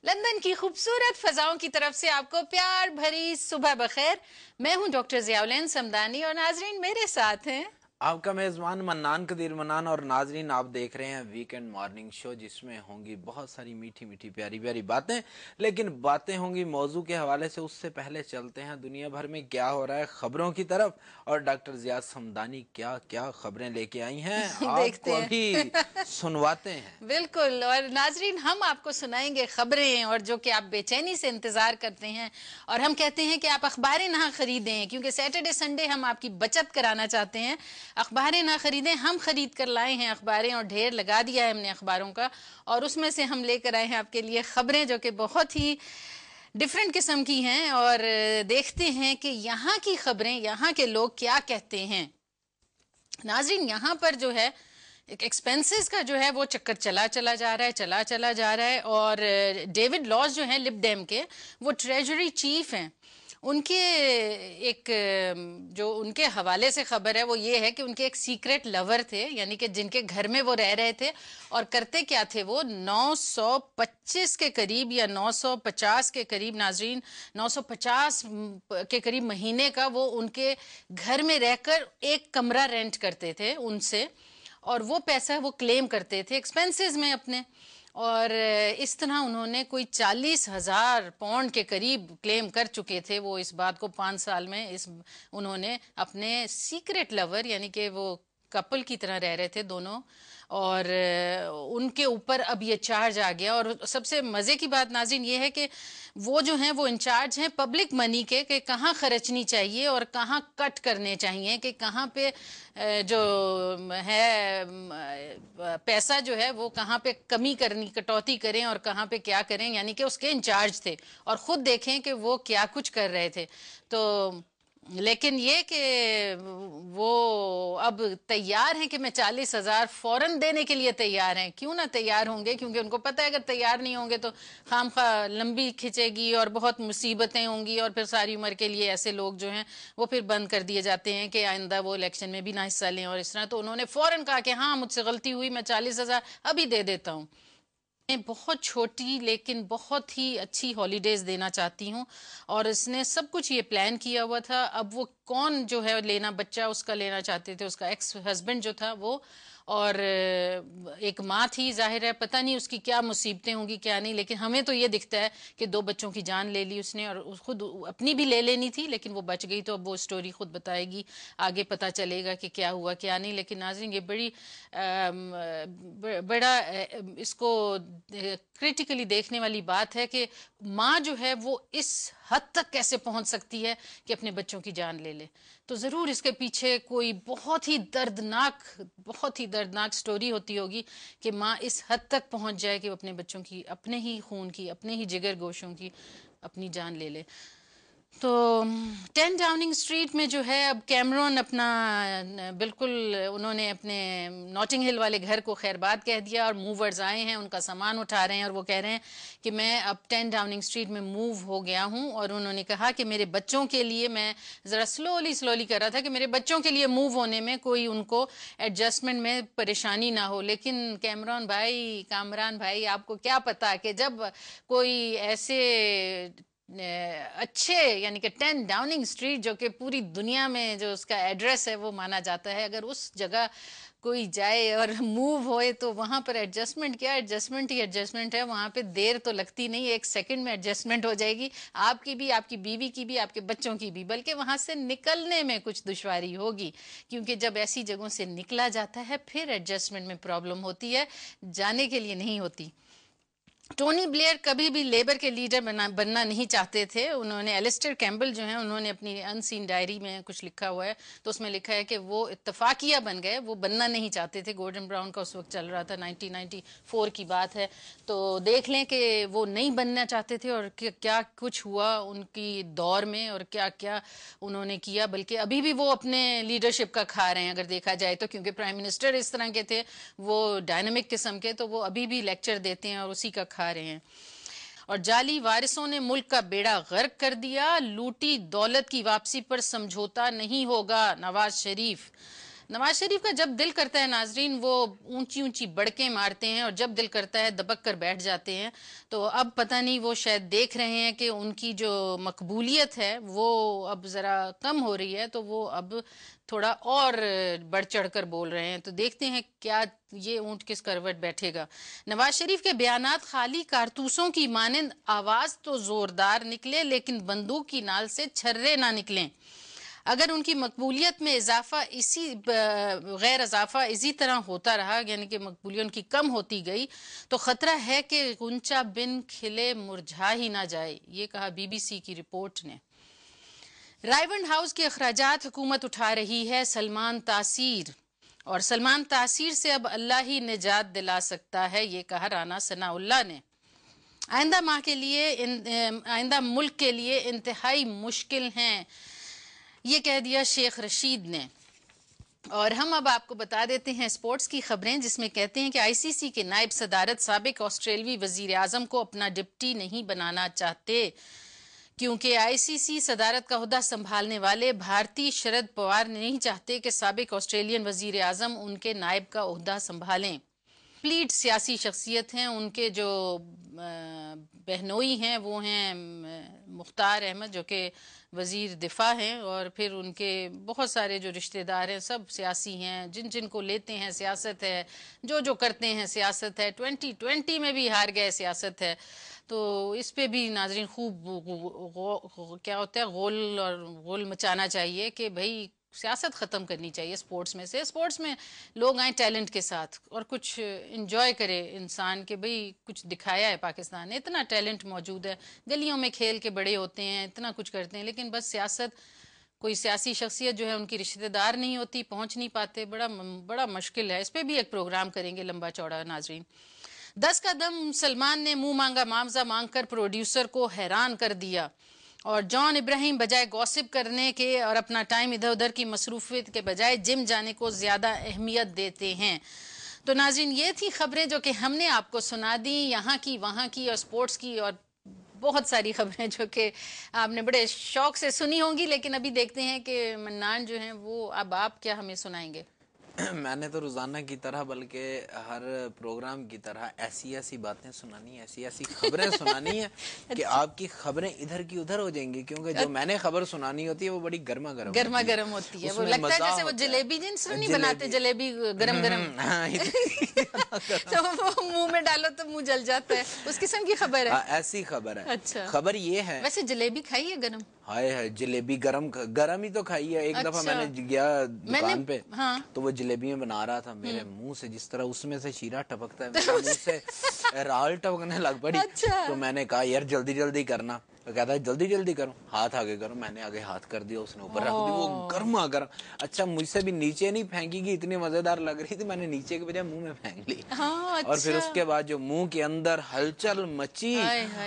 London की खूबसूरत फजाओं की तरफ से आपको प्यार भरी सुबह बखैर। मैं हूं डॉक्टर ज़ियाउल समदानी और नाजरीन मेरे साथ हैं आपका मेज़बान मन्नान कदीर मन्नान। और नाजरीन, आप देख रहे हैं वीकेंड मॉर्निंग शो, जिसमें होंगी बहुत सारी मीठी मीठी प्यारी प्यारी बातें। लेकिन बातें होंगी मौजू के हवाले से, उससे पहले चलते हैं दुनिया भर में क्या हो रहा है खबरों की तरफ। और डॉक्टर ज़िया समदानी क्या क्या खबरें लेके आई हैं देखते आपको अभी हैं। सुनवाते हैं। बिल्कुल। और नाजरीन, हम आपको सुनाएंगे खबरें और जो कि आप बेचैनी से इंतजार करते हैं। और हम कहते हैं कि आप अखबारें ना खरीदें, क्योंकि सैटरडे संडे हम आपकी बचत कराना चाहते हैं। अखबारें ना खरीदें, हम खरीद कर लाए हैं अखबारें और ढेर लगा दिया है हमने अखबारों का। और उसमें से हम लेकर आए हैं आपके लिए खबरें जो कि बहुत ही डिफरेंट किस्म की हैं। और देखते हैं कि यहाँ की खबरें, यहाँ के लोग क्या कहते हैं। नाजरीन, यहाँ पर जो है एक एक्सपेंसेस का जो है वो चक्कर चला चला जा रहा है, चला चला जा रहा है। और डेविड लॉज जो हैं लिब डेम के, वो ट्रेजरी चीफ हैं। उनके एक जो उनके हवाले से खबर है वो ये है कि उनके एक सीक्रेट लवर थे, यानी कि जिनके घर में वो रह रहे थे। और करते क्या थे वो, 925 के करीब या 950 के करीब, नाजरीन 950 के करीब महीने का वो उनके घर में रहकर एक कमरा रेंट करते थे उनसे। और वो पैसा वो क्लेम करते थे एक्सपेंसेस में अपने। और इस तरह उन्होंने कोई 40,000 पाउंड के करीब क्लेम कर चुके थे वो इस बात को 5 साल में। इस उन्होंने अपने सीक्रेट लवर, यानी कि वो कपल की तरह रह रहे थे दोनों, और उनके ऊपर अब ये चार्ज आ गया। और सबसे मज़े की बात नाज़रीन ये है कि वो जो हैं वो इंचार्ज हैं पब्लिक मनी के, कि कहाँ खर्चनी चाहिए और कहाँ कट करने चाहिए, कि कहाँ पे जो है पैसा जो है वो कहाँ पे कमी करनी, कटौती करें और कहाँ पे क्या करें, यानी कि उसके इंचार्ज थे। और ख़ुद देखें कि वो क्या कुछ कर रहे थे। तो लेकिन ये कि वो अब तैयार हैं कि मैं 40,000 फौरन देने के लिए तैयार हैं। क्यों ना तैयार होंगे, क्योंकि उनको पता है अगर तैयार नहीं होंगे तो खामखा लंबी खिंचेगी और बहुत मुसीबतें होंगी। और फिर सारी उम्र के लिए ऐसे लोग जो हैं वो फिर बंद कर दिए जाते हैं कि आइंदा वो इलेक्शन में भी ना हिस्सा लें और इस तरह। तो उन्होंने फौरन कहा कि हाँ, मुझसे गलती हुई, मैं 40,000 अभी दे देता हूँ। मैं बहुत छोटी लेकिन बहुत ही अच्छी हॉलीडेज देना चाहती हूँ। और इसने सब कुछ ये प्लान किया हुआ था। अब वो कौन जो है लेना, बच्चा उसका लेना चाहते थे, उसका एक्स हस्बैंड जो था वो, और एक माँ थी। जाहिर है पता नहीं उसकी क्या मुसीबतें होंगी क्या नहीं, लेकिन हमें तो ये दिखता है कि 2 बच्चों की जान ले ली उसने, और खुद अपनी भी ले लेनी थी लेकिन वो बच गई। तो अब वो स्टोरी खुद बताएगी, आगे पता चलेगा कि क्या हुआ क्या नहीं। लेकिन नाज़रीन, ये बड़ी बड़ा इसको क्रिटिकली देखने वाली बात है कि माँ जो है वो इस हद तक कैसे पहुंच सकती है कि अपने बच्चों की जान ले ले। तो ज़रूर इसके पीछे कोई बहुत ही दर्दनाक स्टोरी होती होगी कि माँ इस हद तक पहुंच जाए कि वो अपने बच्चों की, अपने ही खून की, अपने ही जिगर गोशों की अपनी जान ले ले। तो 10 डाउनिंग स्ट्रीट में जो है अब कैमरॉन अपना बिल्कुल, उन्होंने अपने नॉटिंग हिल वाले घर को खैरबाद कह दिया। और मूवर्स आए हैं, उनका सामान उठा रहे हैं और वो कह रहे हैं कि मैं अब 10 डाउनिंग स्ट्रीट में मूव हो गया हूं। और उन्होंने कहा कि मेरे बच्चों के लिए, मैं ज़रा स्लोली कर रहा था कि मेरे बच्चों के लिए मूव होने में कोई उनको एडजस्टमेंट में परेशानी ना हो। लेकिन कामरान भाई, आपको क्या पता कि जब कोई ऐसे अच्छे, यानी कि 10 डाउनिंग स्ट्रीट जो कि पूरी दुनिया में जो उसका एड्रेस है वो माना जाता है, अगर उस जगह कोई जाए और मूव होए तो वहां पर एडजस्टमेंट क्या, एडजस्टमेंट ही एडजस्टमेंट है। वहां पे देर तो लगती नहीं, 1 सेकंड में एडजस्टमेंट हो जाएगी, आपकी भी, आपकी बीवी की भी, आपके बच्चों की भी। बल्कि वहां से निकलने में कुछ दुश्वारी होगी, क्योंकि जब ऐसी जगहों से निकला जाता है फिर एडजस्टमेंट में प्रॉब्लम होती है, जाने के लिए नहीं होती। टोनी ब्लेयर कभी भी लेबर के लीडर बनना नहीं चाहते थे। उन्होंने, एलिस्टर कैम्बल जो हैं, उन्होंने अपनी अनसीन डायरी में कुछ लिखा हुआ है, तो उसमें लिखा है कि वो इत्तफाकिया बन गए, वो बनना नहीं चाहते थे। गॉर्डन ब्राउन का उस वक्त चल रहा था, 1994 की बात है। तो देख लें कि वो नहीं बनना चाहते थे और क्या कुछ हुआ उनकी दौर में और क्या क्या उन्होंने किया। बल्कि अभी भी वो अपने लीडरशिप का खा रहे हैं अगर देखा जाए तो, क्योंकि प्राइम मिनिस्टर इस तरह के थे, वो डायनामिक किस्म के, तो वो अभी भी लेक्चर देते हैं और उसी का खा रहे हैं। और जाली वारिसों ने मुल्क का बेड़ा गर्क कर दिया, लूटी दौलत की वापसी पर समझौता नहीं होगा, नवाज शरीफ। नवाज शरीफ का जब दिल करता है नाजरीन वो ऊंची ऊंची बड़कें मारते हैं और जब दिल करता है दबक कर बैठ जाते हैं। तो अब पता नहीं वो शायद देख रहे हैं कि उनकी जो मकबूलियत है वो अब ज़रा कम हो रही है, तो वो अब थोड़ा और बढ़ चढ़ कर बोल रहे हैं। तो देखते हैं क्या ये ऊंट किस करवट बैठेगा। नवाज शरीफ के बयानात खाली कारतूसों की मानंद आवाज़ तो ज़ोरदार निकले लेकिन बंदूक की नाल से छर्रे ना निकलें। अगर उनकी मकबूलियत में इजाफा गैर इजाफा इसी तरह होता रहा, यानी कि मकबूलियत उनकी कम होती गई, तो खतरा है कि गुंचा बिन खिले मुरझा ही ना जाए। ये कहा बीबीसी की रिपोर्ट ने। रायवंड हाउस के अखराजात हुकूमत उठा रही है सलमान तासीर, और सलमान तासीर से अब अल्लाह ही निजात दिला सकता है, ये कहा राना सनाउल्लाह ने। आइंदा माह के लिए आइंदा मुल्क के लिए इंतहाई मुश्किल हैं, ये कह दिया शेख रशीद ने। और हम अब आपको बता देते हैं स्पोर्ट्स की खबरें, जिसमें कहते हैं कि आईसीसी के नायब सदारत साबिक ऑस्ट्रेलवी वजीर आजम को अपना डिप्टी नहीं बनाना चाहते, क्योंकि आईसीसी सदारत का ओहदा संभालने वाले भारतीय शरद पवार नहीं चाहते कि साबिक ऑस्ट्रेलियन वजीर आजम उनके नायब का ओहदा संभालें। प्लीट सियासी शख्सियत हैं, उनके जो बहनोई हैं वो हैं मुख्तार अहमद जो कि वजीर दिफा हैं, और फिर उनके बहुत सारे जो रिश्तेदार हैं सब सियासी हैं, जिन जिन को लेते हैं सियासत है, जो जो करते हैं सियासत है। 2020 में भी हार गए सियासत है, तो इस पे भी नाजरीन खूब क्या होता है गोल मचाना चाहिए कि भाई सियासत ख़त्म करनी चाहिए स्पोर्ट्स में से। स्पोर्ट्स में लोग आए टैलेंट के साथ और कुछ इंजॉय करे इंसान के भाई कुछ दिखाया है पाकिस्तान ने, इतना टैलेंट मौजूद है, गलियों में खेल के बड़े होते हैं, इतना कुछ करते हैं, लेकिन बस सियासत कोई सियासी शख्सियत जो है उनकी रिश्तेदार नहीं होती, पहुंच नहीं पाते, बड़ा मुश्किल है। इस पर भी एक प्रोग्राम करेंगे लंबा चौड़ा नाजरीन। 10 का दम सलमान ने मुंह मांगा मुआवजा मांगकर प्रोड्यूसर को हैरान कर दिया, और जॉन इब्राहिम बजाय गॉसिप करने के और अपना टाइम इधर उधर की मसरूफियत के बजाय जिम जाने को ज़्यादा अहमियत देते हैं। तो नाज़रीन ये थी खबरें जो कि हमने आपको सुना दी, यहाँ की वहाँ की और स्पोर्ट्स की, और बहुत सारी खबरें जो कि आपने बड़े शौक से सुनी होंगी। लेकिन अभी देखते हैं कि मन्नान जो हैं वो अब आप क्या हमें सुनाएंगे। मैंने तो रोजाना की तरह बल्कि हर प्रोग्राम की तरह ऐसी ऐसी बातें सुनानी है, ऐसी ऐसी खबरें सुनानी है कि आपकी खबरें इधर की उधर हो जाएंगी, क्योंकि जो मैंने खबर सुनानी होती है वो बड़ी गर्मा गर्म होती है। वो लगता है जैसे वो जलेबी जिनसे नहीं बनाते, जलेबी गरम गरम तो वो मुंह में डालो तो मुंह जल जाता है, उस किस्म की खबर है। ऐसी खबर है। अच्छा, खबर ये है, वैसे जलेबी खाई है गरम? हाय हाय, जलेबी गरम ही तो खाई है। एक दफा मैंने गया दुकान पे, तो वो जलेबियां बना रहा था, मेरे मुंह से जिस तरह उसमें से शीरा टपकता है, मेरे मुंह से राल टपकने लग पड़ी। तो मैंने कहा यार जल्दी जल्दी करना, तो कहता है जल्दी जल्दी करो, हाथ आगे करो। मैंने आगे हाथ कर दिया, उसने ऊपर रख दी, वो गर्मा गर्म। अच्छा, मुझसे भी नीचे नहीं फेंकीगी, इतनी मजेदार लग रही थी, मैंने नीचे के बजाय मुंह में फेंक ली। और फिर उसके बाद जो मुंह के अंदर हलचल मची,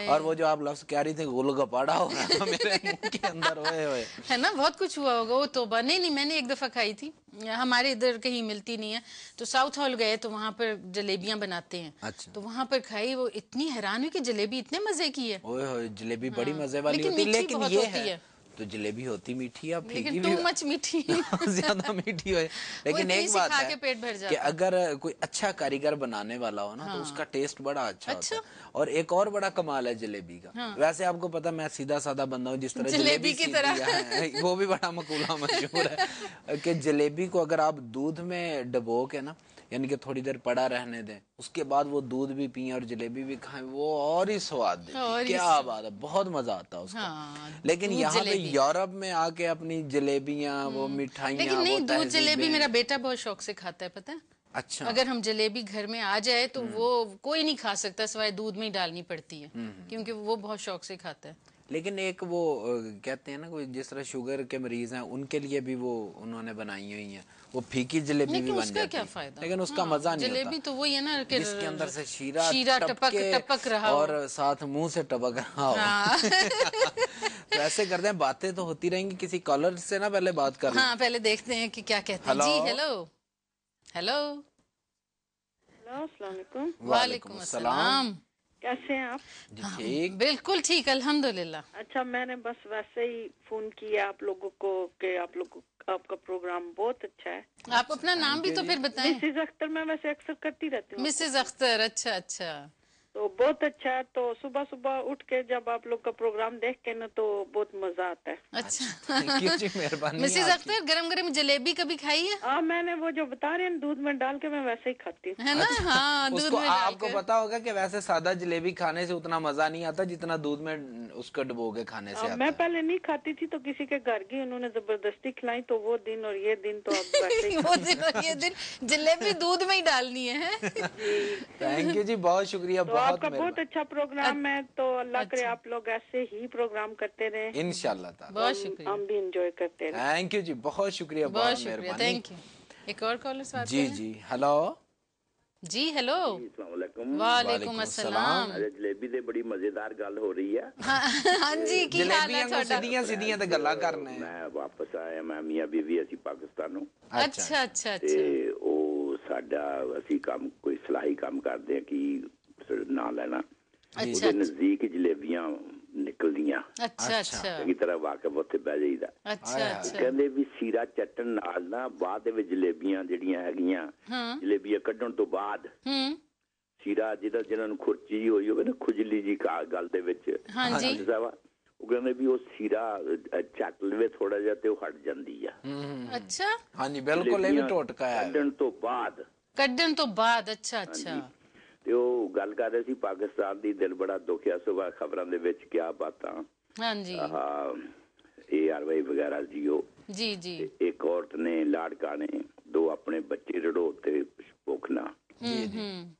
और वो जो आप लफ्ज कह रही थी गोलगप्पा हो रहा था मेरे मुंह के अंदर, ओए है ना, बहुत कुछ हुआ होगा। वो तो नहीं, मैंने एक दफा खाई थी, हमारे इधर कहीं मिलती नहीं है, तो साउथ हॉल गए तो वहां पर जलेबियां बनाते हैं। अच्छा। तो वहां पर खाई, वो इतनी हैरान हुई कि जलेबी इतने मजे की है। ओए जलेबी बड़ी मजे वाली होती है, लेकिन ये है तो जलेबी होती मीठी, अब फीकी भी मच मीठी ज्यादा मीठी हो। लेकिन एक बात है कि अगर कोई अच्छा कारीगर बनाने वाला हो ना, तो उसका टेस्ट बड़ा अच्छा होता है। और एक और बड़ा कमाल है जलेबी का। वैसे आपको पता मैं सीधा साधा बंदा हूँ, जिस तरह जलेबी की तरह वो भी बड़ा मकूला मशहूर है कि जलेबी को अगर आप दूध में डबो के ना, यानी कि थोड़ी देर पड़ा रहने दें, उसके बाद वो दूध भी पिए और जलेबी भी खाएं, वो और ही स्वाद देती। क्या बात है, बहुत मजा आता है उसका। लेकिन यहाँ पे यूरोप में आके अपनी जलेबियां, वो मिठाइयां, लेकिन नहीं, दूध जलेबी मेरा बेटा बहुत शौक से खाता है, पता है। अच्छा, अगर हम जलेबी घर में आ जाए तो वो कोई नहीं खा सकता सिवाय दूध में ही डालनी पड़ती है, क्योंकि वो बहुत शौक से खाता है। लेकिन एक वो कहते हैं ना, कोई जिस तरह शुगर के मरीज हैं उनके लिए भी वो उन्होंने बनाई हुई है, वो फीकी जलेबी भी बन जाती है। क्या फायदा, लेकिन उसका मजा नहीं होता। जलेबी तो वही है ना कि जिसके अंदर से शीरा टपक रहा और साथ मुंह से टपक रहा हो। तो ऐसे करते हैं, बातें तो होती रहेंगी। किसी कॉलर से ना पहले बात कर, हाँ पहले देखते हैं कि क्या कहते हैं। जी हेलो हेलो, अस्सलाम वालेकुम। वालेकुम अस्सलाम। कैसे हैं आप? जी ठीक। बिल्कुल ठीक, अल्हम्दुलिल्लाह। अच्छा, मैंने बस वैसे ही फोन किया आप लोगों को कि आप लोगों आपका प्रोग्राम बहुत अच्छा है। आप अपना नाम भी तो फिर बताएं। मिसेज अख्तर, मैं वैसे अक्सर करती रहती हूँ मिसेज अख्तर, अच्छा अच्छा। तो बहुत अच्छा है। तो सुबह सुबह उठ के जब आप लोग का प्रोग्राम देख के ना तो बहुत मजा आता है। अच्छा, थैंक यू जी, मेहरबानी मिसेज आपकी। अख्तर गरम गरम जलेबी कभी खाई है? हाँ, मैंने वो जो बता रहे हैं दूध में डाल के मैं वैसे ही खाती हूँ। है ना? हाँ, दूध उसको में आपको डालकर। पता होगा कि वैसे सादा जलेबी खाने से उतना मजा नहीं आता जितना दूध में उसको डुबो के खाने से आता मैं है। पहले नहीं खाती थी तो किसी के घर गई, उन्होंने जबरदस्ती खिलाई तो वो दिन और ये दिन तो अब वैसे ही वो दिन और ये दिन जलेबी दूध में ही डालनी है। थैंक यू जी, बहुत शुक्रिया, तो बहुत आपका बहुत अच्छा प्रोग्राम है। तो अल्लाह करे आप लोग ऐसे ही प्रोग्राम करते रहे, इंशाल्लाह ताला। बहुत शुक्रिया, हम भी इंजॉय करते रहे। थैंक यू जी, बहुत शुक्रिया, बहुत बहुत शुक्रिया, मेहरबानी। Thank you. एक और कॉलर से बात जी करें। जी, हेलो। जी हेलो, वालेकुम। वालेकुम अस्सलाम। अरे जलेबी ते बड़ी मजेदार गल हो रही है। हाँ जी, की हाल है जलेबियां को ਤੁਹਾਡਾ? सीधियां सीधियां ते गल्ला करने। मैं वापस आया, मैं मियां बीवी ਅਸੀਂ ਪਾਕਿਸਤਾਨੋਂ अच्छा अच्छा ਤੇ अच्छा। ਉਹ ਸਾਡਾ ਅਸੀਂ ਕੰਮ ਕੋਈ ਸਲਾਹੀ ਕੰਮ ਕਰਦੇ ਆ ਕਿ ਨਾਂ ਲੈਣਾ अच्छा ਉਹਦੇ ਨਜ਼ਦੀਕ ਜਲੇਬੀਆਂ ਨਿਕਲਦੀਆਂ अच्छा अच्छा ਚੰਗੀ ਤਰ੍ਹਾਂ ਵਾਕਿਫ ਉੱਥੇ ਬਹਿ ਜਾਈਦਾ। अच्छा अच्छा। ਕਹਿੰਦੇ ਵੀ ਸੀਰਾ ਚੱਟਣ ਨਾਲ ਨਾ ਬਾਅਦ ਦੇ ਵਿੱਚ ਜਲੇਬੀਆਂ ਜਿਹੜੀਆਂ ਹੈਗੀਆਂ ਜਲੇਬੀਆਂ ਕੱਢਣ ਤੋਂ ਬਾਅਦ ਸੀਰਾ ਜਿਹਨਾਂ ਨੂੰ ਖੁਰਚੀ ਹੋਈ ਹੋਵੇ ਨਾ ਖੁਜਲੀ ਜੀ ਗੱਲ ਦੇ ਵਿੱਚ ਹਾਂਜੀ ਉਹ ਕਹਿੰਦੇ ਵੀ ਉਹ ਸੀਰਾ ਚੱਟ ਲਵੇ ਥੋੜਾ ਜਿਹਾ ਤੇ ਉਹ ਹਟ ਜਾਂਦੀ ਆ। अच्छा, ਹਾਂਜੀ ਬਿਲਕੁਲ, ਇਹ ਵੀ ਟੋਟਕਾ ਹੈ। ਕੱਢਣ ਤੋਂ ਬਾਅਦ ਕੱਢਣ ਤੋਂ ਬਾਅਦ, ਅੱਛਾ ਅੱਛਾ। ਤੇ ਉਹ ਗੱਲ ਕਰ ਰਹੇ ਸੀ ਪਾਕਿਸਤਾਨ ਦੀ, ਦਿਲ ਬੜਾ ਦੁਖਿਆ ਸੁਬਾਹ ਖਬਰਾਂ ਦੇ ਵਿੱਚ ਕਿਆ ਬਾਤਾਂ। ਹਾਂਜੀ ARY ਵਗੈਰਾ ਜੀ ਉਹ ਜੀ ਜੀ। ਇੱਕ ਔਰਤ ਨੇ ਲਾੜਕਾ ਨੇ ਦੋ ਆਪਣੇ ਬੱਚੇ ਰੜੋਤੇ ਭੁੱਖ ਨਾਲ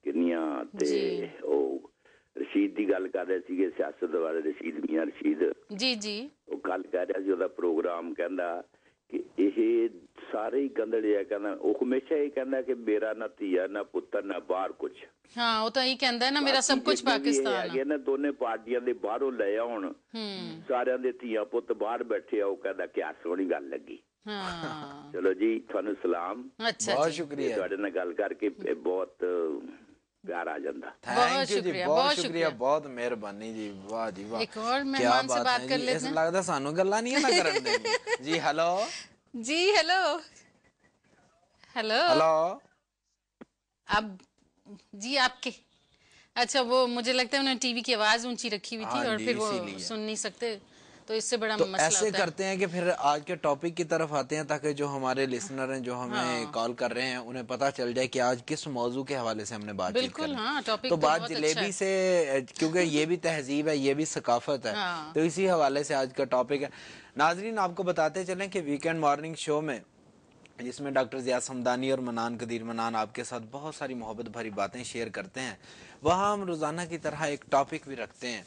ਕਿੰਨੀਆਂ ਤੇ ਉਹ ਰਸ਼ੀਦ ਦੀ ਗੱਲ ਕਰ ਰਹੇ ਸੀਗੇ, ਸਿਆਸਤ ਵਾਲੇ ਰਸ਼ੀਦ, ਮੀਆਂ ਰਸ਼ੀਦ ਜੀ ਜੀ। ਉਹ ਗੱਲ ਕਰ ਰਿਹਾ ਸੀ, ਉਹਦਾ ਪ੍ਰੋਗਰਾਮ ਕਹਿੰਦਾ ਕਿ ਇਹ ਸਾਰੇ ਹੀ ਗੰਦੜੇ ਆ। ਕਹਿੰਦਾ ਉਹ ਹਮੇਸ਼ਾ ਇਹ ਕਹਿੰਦਾ ਕਿ ਮੇਰਾ ਨਾ ਧੀਆ ਨਾ ਪੁੱਤਰ ਨਾ ਬਾਹਰ ਕੁਛ। ਹਾਂ ਉਹ ਤਾਂ ਇਹੀ ਕਹਿੰਦਾ ਹੈ ਨਾ, ਮੇਰਾ ਸਭ ਕੁਝ ਪਾਕਿਸਤਾਨ ਹੈ ਨਾ। ਦੋਨੇ ਪਾਰਟੀਆਂ ਦੇ ਬਾਹਰੋਂ ਲੈ ਆਉਣ, ਸਾਰਿਆਂ ਦੇ ਧੀਆ ਪੁੱਤ ਬਾਹਰ ਬੈਠੇ ਆ। ਉਹ ਕਹਿੰਦਾ ਕਿਆ ਸੋਹਣੀ ਗੱਲ ਲੱਗੀ। ਹਾਂ ਚਲੋ ਜੀ, ਤੁਹਾਨੂੰ ਸਲਾਮ, ਅੱਛਾ ਬਹੁਤ ਜੀ, ਸ਼ੁਕਰੀਆ, ਤੁਹਾਡੇ ਨਾਲ ਗੱਲ ਕਰਕੇ ਬਹੁਤ प्यार आ जाता। थैंक यू जी, बहुत शुक्रिया, बहुत मेहरबानी जी, वाह जी वाह। एक और क्या मेहमान से बात बात है कर जी, लेते ऐसा हैं। लगता सानू गल्ला नहीं है ना करन देंगे। जी हेलो जी हेलो हेलो हेलो। अब जी आपके अच्छा, वो मुझे लगता है उन्होंने टीवी की आवाज ऊंची रखी हुई थी हाँ और जी, फिर वो इसीलिए। सुन नहीं सकते, तो इससे बड़ा तो मसला ऐसे होता है। करते हैं कि फिर आज के टॉपिक की तरफ आते हैं ताकि जो हमारे लिसनर हैं जो हमें कॉल कर रहे हैं उन्हें पता चल जाए कि आज किस मौजू के हवाले से हमने बातचीत बिल्कुल, करनी है। हाँ, टॉपिक तो तो बात बहुत अच्छा जलेबी है। से, क्योंकि ये भी तहजीब है, ये भी सकाफत है, हाँ। तो इसी हवाले से आज का टॉपिक है। नाजरीन, आपको बताते चलें कि वीकेंड मॉर्निंग शो में, जिसमें डॉक्टर ज़िया समदानी और मनान कदीर मनान आपके साथ बहुत सारी मोहब्बत भरी बातें शेयर करते हैं, वहाँ हम रोज़ाना की तरह एक टॉपिक भी रखते हैं।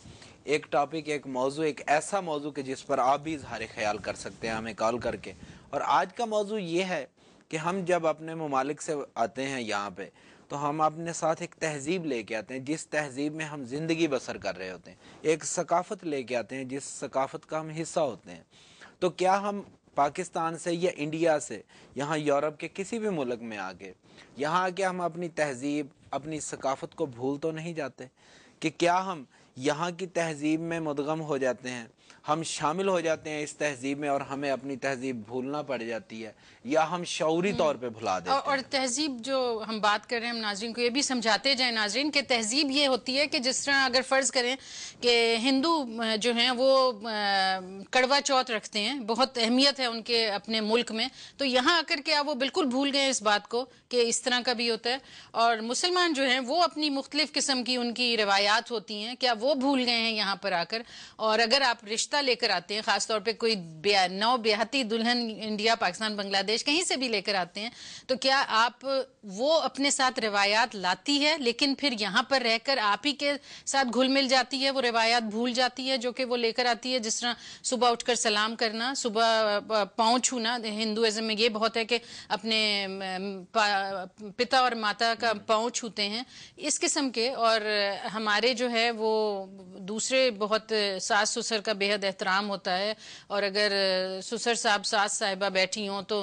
एक टॉपिक, एक मौजू, एक ऐसा मौजू कि जिस पर आप भी इजहार ख्याल कर सकते हैं हमें कॉल करके। और आज का मौजू ये है कि हम जब अपने ममालिक से आते हैं यहाँ पे, तो हम अपने साथ एक तहजीब लेके आते हैं, जिस तहजीब में हम ज़िंदगी बसर कर रहे होते हैं। एक सकाफ़त लेके आते हैं, जिस सकाफ़त का हम हिस्सा होते हैं। तो क्या हम पाकिस्तान से या इंडिया से, यहाँ यूरोप के किसी भी मुल्क में आके, यहाँ आके हम अपनी तहजीब, अपनी सकाफ़त को भूल तो नहीं जाते? कि क्या हम यहाँ की तहजीब में मुदगम हो जाते हैं, हम शामिल हो जाते हैं इस तहजीब में और हमें अपनी तहजीब भूलना पड़ जाती है, या हम शऊरी तौर पे भुला देते हैं? और तहजीब जो हम बात कर रहे हैं, हम नाजरीन को ये भी समझाते जाएं नाजरीन कि तहजीब ये होती है कि जिस तरह अगर फ़र्ज़ करें कि हिंदू जो हैं वो कड़वा चौथ रखते हैं, बहुत अहमियत है उनके अपने मुल्क में, तो यहाँ आकर के आप वो बिल्कुल भूल गए इस बात को कि इस तरह का भी होता है। और मुसलमान जो हैं वो अपनी मुख्तलिफ किस्म की उनकी रवायात होती हैं, क्या वो भूल गए हैं यहाँ पर आकर? और अगर आप रिश्ता लेकर आते हैं, ख़ास तौर पे कोई नौ ब्याहती दुल्हन इंडिया, पाकिस्तान, बांग्लादेश कहीं से भी लेकर आते हैं, तो क्या आप वो अपने साथ रवायात लाती है, लेकिन फिर यहाँ पर रहकर आप ही के साथ घुल मिल जाती है, वो रवायात भूल जाती है जो कि वो लेकर आती है? जिस तरह सुबह उठकर सलाम करना, सुबह पाँव छूना, हिंदुइज्म में ये बहुत है कि अपने पिता और माता का पाँव छूते हैं, इस किस्म के। और हमारे जो है वो दूसरे बहुत सास ससुर का बेहद एहतराम होता है, और अगर ससुर साहब सास साहिबा बैठी हों तो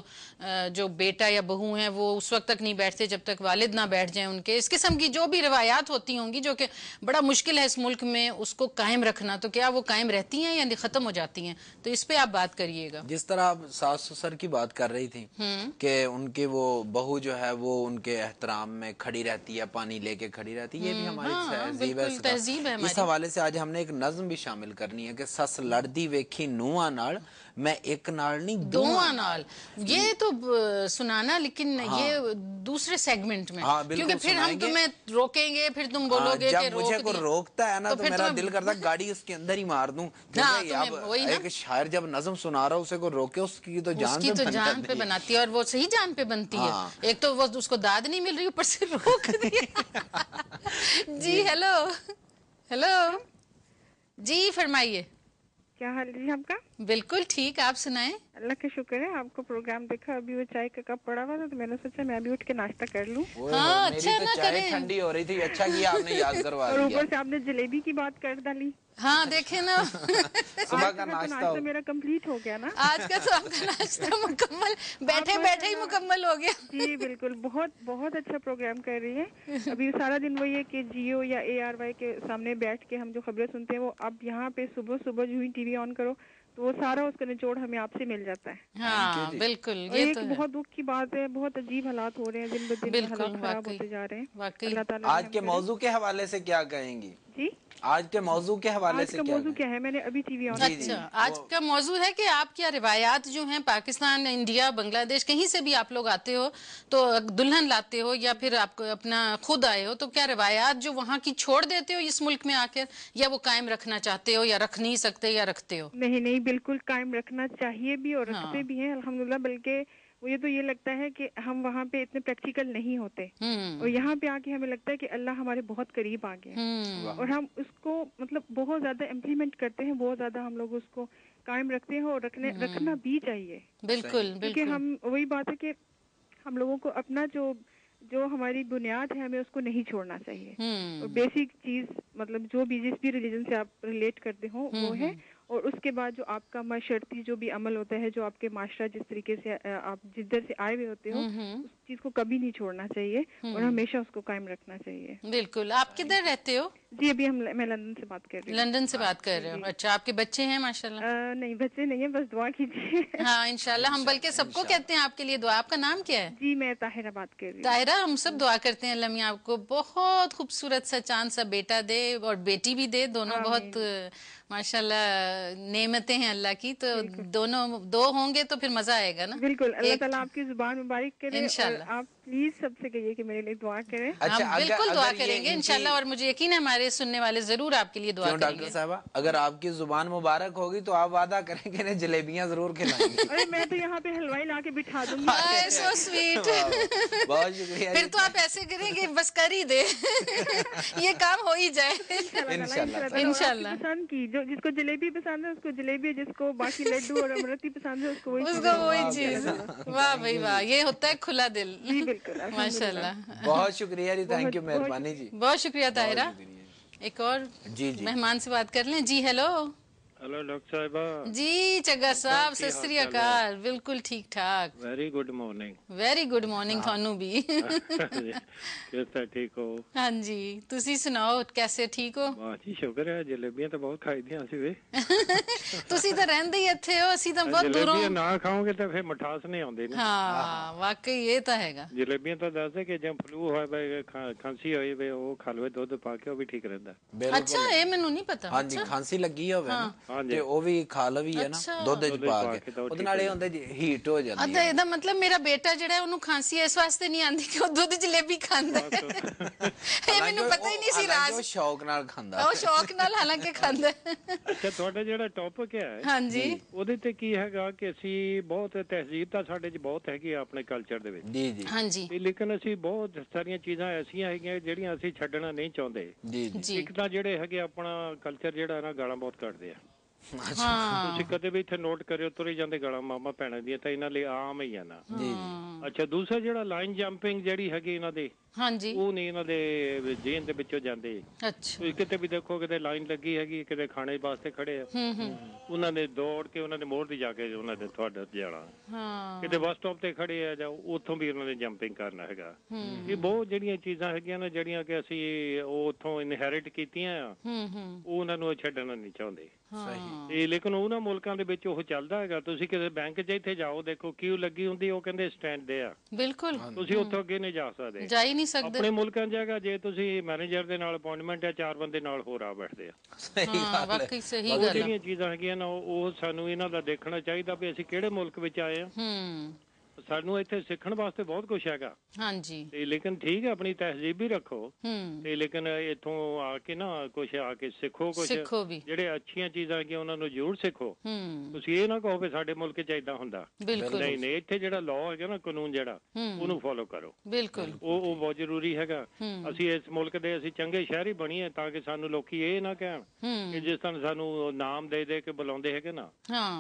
जो बेटा या बहू हैं वो उस वक्त तक नहीं बैठते जब तक वालिद ना बैठ जाएं उनके। इस किस्म की जो भी रवायात होती होंगी जो कि बड़ा मुश्किल है इस मुल्क में उसको कायम रखना, तो क्या वो कायम रहती हैं या खत्म हो जाती हैं? तो इस पे आप बात करिएगा। जिस तरह आप सास ससुर की बात कर रही थी कि उनके वो बहू जो है वो उनके एहतराम में खड़ी रहती है, पानी लेके खड़ी रहती है, ये भी हमारी तहजीब है। इस हवाले से आज हमने एक नज्म भी शामिल करनी है कि सस लड़दी वेखी नूंहां नाल, मैं एक नाल नहीं दोवां नाल। ये तो सुनाना, लेकिन ये दूसरे सेगमेंट में, क्योंकि फिर हम तुम्हें रोकेंगे, फिर तुम बोलोगे जब मुझे को रोकता है ना तो मेरा दिल करता है गाड़ी उसके अंदर ही मार दूं। एक शायर जब नज्म सुना रहा उसे को रोके उसकी तो जान पे बनाती है, और वो सही जान पे बनती है। एक तो वो उसको दाद नहीं मिल रही, ऊपर से रोक दिया। जी हेलो हेलो जी, फरमाइए। क्या हाल है आपका? बिल्कुल ठीक, आप सुनाएं। अल्लाह का शुक्र है, आपको प्रोग्राम देखा, अभी वो चाय का कप पड़ा हुआ था तो मैंने सोचा मैं अभी उठ के नाश्ता कर लूं। हाँ, अच्छा ना चाय ठंडी हो रही थी, अच्छा किया आपने याद करवा दिया। और ऊपर से आपने जलेबी की बात कर डाली। हाँ देखे ना, सुबह का नाश्ता मेरा कंप्लीट हो गया ना। आज का तो आपका नाश्ता मुकम्मल, बैठे बैठे ही मुकम्मल हो गया। जी बिल्कुल, बहुत बहुत अच्छा प्रोग्राम कर रही है। अभी सारा दिन वही है कि जियो या ARY के सामने बैठ के हम जो खबरें सुनते हैं वो अब यहाँ पे सुबह सुबह जो ही टीवी ऑन करो तो वो सारा उसका निचोड़ हमें आपसे मिल जाता है। हाँ बिल्कुल, ये तो बहुत दुख की बात है, बहुत अजीब हालात हो रहे हैं, दिन ब दिन हालात खराब होते जा रहे हैं। अल्लाह ताला आज के मौजू के हवाले से क्या कहेंगी? जी आज के मौजू के हवाले से मौजू क्या है? मैंने अभी टीवी ऑन। अच्छा, आज का मौजू है कि आप क्या रिवायात जो हैं पाकिस्तान, इंडिया, बांग्लादेश, कहीं से भी आप लोग आते हो तो दुल्हन लाते हो या फिर आप अपना खुद आए हो, तो क्या रिवायात जो वहाँ की छोड़ देते हो इस मुल्क में आकर, या वो कायम रखना चाहते हो, या रख नहीं सकते, या रखते हो? नहीं नहीं, बिल्कुल कायम रखना चाहिए भी और रखते भी हैं अल्हम्दुलिल्लाह। बल्कि मुझे तो ये लगता है कि हम वहाँ पे इतने प्रैक्टिकल नहीं होते, और यहाँ पे आके हमें लगता है कि अल्लाह हमारे बहुत करीब आ गया, और हम उसको मतलब बहुत ज्यादा इम्प्लीमेंट करते हैं, बहुत ज्यादा हम लोग उसको कायम रखते हैं, और रखना भी चाहिए। बिल्कुल, क्योंकि हम वही बात है कि हम लोगों को अपना जो हमारी बुनियाद है हमें उसको नहीं छोड़ना चाहिए, और बेसिक चीज मतलब जो भी जिस भी रिलीजन से आप रिलेट करते हो वो है, और उसके बाद जो आपका माशरती जो भी अमल होता है, जो आपके माशरा जिस तरीके से आप जिधर से आए हुए होते हो उस चीज को कभी नहीं छोड़ना चाहिए और हमेशा उसको कायम रखना चाहिए। बिल्कुल। आप किधर रहते हो? जी अभी मैं लंदन से बात कर रही हूँ। लंदन से बात कर रहे हो? अच्छा, आपके बच्चे हैं? माशाल्लाह। नहीं बच्चे नहीं है, बस दुआ कीजिए। हाँ इंशाल्लाह, हम बल्कि सबको कहते हैं आपके लिए दुआ। आपका नाम क्या है? जी मैं ताहिरा बात कर रही हूँ। ताहिरा, हम सब दुआ करते हैं अल्लाह मियां आपको बहुत खूबसूरत सा चांद सा बेटा दे और बेटी भी दे, दोनों बहुत माशाल्लाह नेमतें हैं अल्लाह की, तो दोनों दो होंगे तो फिर मजा आएगा ना। बिल्कुल, अल्लाह ताला आपकी जुबान मुबारक करे, इंशाल्लाह। आप प्लीज सबसे कहिए कि मेरे लिए दुआ करें। अच्छा, हम बिल्कुल दुआ करेंगे इंशाल्लाह, और मुझे यकीन है हमारे सुनने वाले जरूर आपके लिए दुआ करेंगे। डॉक्टर साहबा, अगर आपकी जुबान मुबारक होगी तो आप वादा करेंगे ना जलेबियां जरूर खिलाएंगे। अरे मैं तो यहाँ पे हलवाई ला के बिठा दूंगी। So sweet. बहुत शुक्रिया। फिर तो आप ऐसे करेंगे बस कर ही दे, ये काम हो ही जाए इंशाल्लाह। पसंद की जो जिसको जलेबी पसंद है उसको जलेबी, जिसको बाकी लड्डू और अमरती पसंद है उसको वही चीज। वाह भाई वाह, ये होता है खुला दिल। जी बिल्कुल, माशाल्लाह। बहुत शुक्रिया जी, थैंक यू, मेहरबानी जी, बहुत शुक्रिया ताहिरा। एक और जी मेहमान से बात कर लें। जी हेलो। हेलो डॉक्टर साहिबा। जी चग्गा साहब, सत श्री अकाल। बिल्कुल ठीक ठाक। Very good morning. Very good morning थानू भी। कैसा ठीक हो? हाँ जी, तुसी सुनाओ कैसे ठीक हो? वाह जी शुक्र है, जलेबियां तो बहुत खाई ਦੀਆਂ ਅਸੀਂ ਵੇ। ਤੁਸੀਂ ਤਾਂ ਰਹਿੰਦੇ ਹੀ ਇੱਥੇ ਹੋ, ਅਸੀਂ ਤਾਂ ਬਹੁਤ ਦੂਰੋਂ। ਜਲੇਬੀਆਂ ਨਾ ਖਾਓਗੇ ਤਾਂ ਫਿਰ ਮਿਠਾਸ ਨਹੀਂ ਆਉਂਦੀ ਨਾ। ਹਾਂ ਵਾਕਈ ਇਹ ਤਾਂ ਹੈਗਾ। ਜਲੇਬੀਆਂ ਤਾਂ ਦੱਸਦੇ ਕਿ ਜੇ ਫਲੂ ਹੋਏ ਵੇ, ਖਾਂਸੀ ਹੋਈ ਵੇ, ਉਹ ਖਾ ਲਵੇ ਦੁੱਧ ਪਾ ਕੇ, ਉਹ ਵੀ ਠੀਕ ਰਹਿੰਦਾ। ਅੱਛਾ, ਇਹ ਮੈਨੂੰ ਨਹੀਂ ਪਤਾ। ਹਾਂਜੀ, ਖਾਂਸੀ ਲੱਗੀ ਹੋਵੇ ਨਾ ਤੇ ਉਹ ਵੀ ਖਾ ਲਵੀ ਹੈ ਨਾ ਦੁੱਧ ਚ ਪਾ ਕੇ, ਉਹਦੇ ਨਾਲ ਇਹ ਹੁੰਦਾ ਜੀ ਹੀਟ ਹੋ ਜਾਂਦੀ ਹੈ। ਇਹਦਾ ਮਤਲਬ ਮੇਰਾ ਬੇਟਾ ਜਿਹੜਾ ਉਹਨੂੰ ਖਾਂਸੀ ਇਸ ਵਾਸਤੇ ਨਹੀਂ ਆਂਦੀ ਕਿ ਉਹ ਦੁੱਧ ਜਲੇਬੀ ਖਾਂਦਾ ਹੈ। ਇਹ ਮੈਨੂੰ ਪਤਾ ਹੀ ਨਹੀਂ ਸੀ ਰਾਜ। ਉਹ ਸ਼ੌਕ ਨਾਲ ਖਾਂਦਾ, ਉਹ ਸ਼ੌਕ ਨਾਲ ਹਾਲਾਂਕਿ ਖਾਂਦਾ। ਅੱਛਾ, ਤੁਹਾਡਾ ਜਿਹੜਾ ਟੌਪਿਕ ਹੈ ਹਾਂਜੀ ਉਹਦੇ ਤੇ ਕੀ ਹੈਗਾ ਕਿ ਅਸੀਂ ਬਹੁਤ ਤਹਿਜ਼ੀਬ ਤਾਂ ਸਾਡੇ ਚ ਬਹੁਤ ਹੈਗੀ ਆ ਆਪਣੇ ਕਲਚਰ ਦੇ ਵਿੱਚ। ਜੀ ਜੀ ਹਾਂਜੀ, ਲੇਕਿਨ ਅਸੀਂ ਬਹੁਤ ਸਾਰੀਆਂ ਚੀਜ਼ਾਂ ਐਸੀਆਂ ਹੈਗੀਆਂ ਜਿਹੜੀਆਂ ਅਸੀਂ ਛੱਡਣਾ ਨਹੀਂ ਚਾਹੁੰਦੇ। ਜੀ ਜੀ। ਇੱਕ ਤਾਂ ਜਿਹੜੇ ਹੈਗੇ ਆਪਣਾ ਕਲਚਰ ਜਿਹੜਾ ਨਾ ਗਾਲਾਂ ਬਹੁਤ ਕੱਢਦੇ ਆ। ਹਾਂ, ਤੁਸੀਂ ਕਦੇ ਵੀ ਇੱਥੇ ਨੋਟ ਕਰਿਓ, ਤੁਰੇ ਜਾਂਦੇ ਗਾਲਾਂ ਮਾਮਾ ਭੈਣਾਂ ਦੀਆਂ, ਤਾਂ ਇਹਨਾਂ ਲਈ ਆਮ ਹੀ ਆ ਨਾ। ਜੀ। ਅੱਛਾ, ਦੂਸਰਾ ਜਿਹੜਾ ਲਾਈਨ ਜੰਪਿੰਗ ਜਿਹੜੀ ਹੈਗੀ ਇਹਨਾਂ ਦੀ ਹਾਂਜੀ ਉਹ ਨਹੀਂ ਇਹਨਾਂ ਦੇ ਜੇਨ ਦੇ ਵਿੱਚੋਂ ਜਾਂਦੇ। ਅੱਛਾ ਤੁਸੀਂ ਕਿਤੇ ਵੀ ਦੇਖੋ ਕਿਤੇ ਲਾਈਨ ਲੱਗੀ ਹੈਗੀ, ਕਿਤੇ ਖਾਣੇ ਵਾਸਤੇ ਖੜੇ ਆ, ਉਹਨਾਂ ਨੇ ਦੌੜ ਕੇ ਉਹਨਾਂ ਨੇ ਮੋੜ ਦੀ ਜਾ ਕੇ ਉਹਨਾਂ ਨੇ ਤੁਹਾਡਾ ਜਾਣਾ। ਹਾਂ ਕਿਤੇ ਬੱਸ ਸਟਾਪ ਤੇ ਖੜੇ ਆ ਜਾਂ ਉੱਥੋਂ ਵੀ ਉਹਨਾਂ ਨੇ ਜੰਪਿੰਗ ਕਰਨਾ ਹੈਗਾ। ਇਹ ਬਹੁਤ ਜਿਹੜੀਆਂ ਚੀਜ਼ਾਂ ਹੈਗੀਆਂ ਨੇ ਜਿਹੜੀਆਂ ਕਿ ਅਸੀਂ ਉਹ ਉੱਥੋਂ ਇਨਹੈਰਿਟ ਕੀਤੀਆਂ ਆ, ਉਹ ਉਹਨਾਂ ਨੂੰ ਛੱਡਣਾ ਨਹੀਂ ਚਾਹੁੰਦੇ। ਇਹ ਲੇਕਿਨ ਉਹਨਾਂ ਮੁਲਕਾਂ ਦੇ ਵਿੱਚ ਉਹ ਚੱਲਦਾ ਹੈਗਾ। ਤੁਸੀਂ ਕਿਸੇ ਬੈਂਕ 'ਚ ਇੱਥੇ ਜਾਓ, ਦੇਖੋ ਕਿਊ ਲੱਗੀ ਹੁੰਦੀ, ਉਹ ਕਹਿੰਦੇ ਸਟੈਂਡ ਦੇ ਆ, ਬਿਲਕੁਲ ਤੁਸੀਂ ਉੱਥੋਂ ਅੱਗੇ ਨਹੀਂ ਜਾ ਸਕਦੇ, ਜਾ ਹੀ ਨਹੀਂ ਸਕਦੇ। ਆਪਣੇ ਮੁਲਕਾਂ 'ਚ ਹੈਗਾ ਜੇ ਤੁਸੀਂ ਮੈਨੇਜਰ ਦੇ ਨਾਲ ਅਪਾਇੰਟਮੈਂਟ ਹੈ, 4 ਬੰਦੇ ਨਾਲ ਹੋਰ ਆ ਬੈਠਦੇ ਆ। ਵਾਕਈ ਸਹੀ ਉਹ ਗੱਲ ਜਿਹੜੀਆਂ ਚੀਜ਼ਾਂ ਹੈਗੀਆਂ ਨਾ ਉਹ ਸਾਨੂੰ ਇਹਨਾਂ ਦਾ ਦੇਖਣਾ ਚਾਹੀਦਾ ਵੀ ਅਸੀਂ ਕਿਹੜੇ ਮੁਲਕ ਵਿੱਚ ਆਏ ਆ। ਸਾਨੂੰ ਇੱਥੇ ਸਿੱਖਣ ਵਾਸਤੇ ਬਹੁਤ ਕੁਛ ਹੈਗਾ। ਹਾਂਜੀ ਤੇ ਲੇਕਿਨ ਠੀਕ ਹੈ ਆਪਣੀ ਤਹਿਜ਼ੀਬ ਵੀ ਰੱਖੋ, ਤੇ ਲੇਕਿਨ ਇੱਥੋਂ ਆ ਕੇ ਨਾ ਕੁਛ ਆ ਕੇ ਸਿੱਖੋ, ਕੁਛ ਜਿਹੜੇ ਅੱਛੀਆਂ ਚੀਜ਼ਾਂ ਹੈਗੀਆਂ ਉਹਨਾਂ ਨੂੰ ਜ਼ਰੂਰ ਸਿੱਖੋ। ਤੁਸੀਂ ਇਹ ਨਾ ਕਹੋ ਵੀ ਸਾਡੇ ਮੁਲਕ 'ਚ ਏਦਾਂ ਹੁੰਦਾ, ਨਹੀਂ ਨਹੀਂ, ਇੱਥੇ ਜਿਹੜਾ ਲਾਅ ਹੈਗਾ ਨਾ, ਕਾਨੂੰਨ ਜਿਹੜਾ, ਉਹਨੂੰ ਫੋਲੋ ਕਰੋ। ਬਿਲਕੁਲ ਉਹ ਬਹੁਤ ਜ਼ਰੂਰੀ ਹੈਗਾ। ਅਸੀਂ ਇਸ ਮੁਲਕ ਦੇ ਅਸੀਂ ਚੰਗੇ ਸ਼ਹਿਰੀ ਬਣੀਏ ਤਾਂ ਕਿ ਸਾਨੂੰ ਲੋਕੀ ਇਹ ਨਾ ਕਹਿਣ ਕਿ ਜਿਸ ਤਰ੍ਹਾਂ ਸਾਨੂੰ ਨਾਮ ਦੇ ਦੇ ਕੇ ਬੁਲਾਉਂਦੇ ਹੈਗੇ ਨਾ,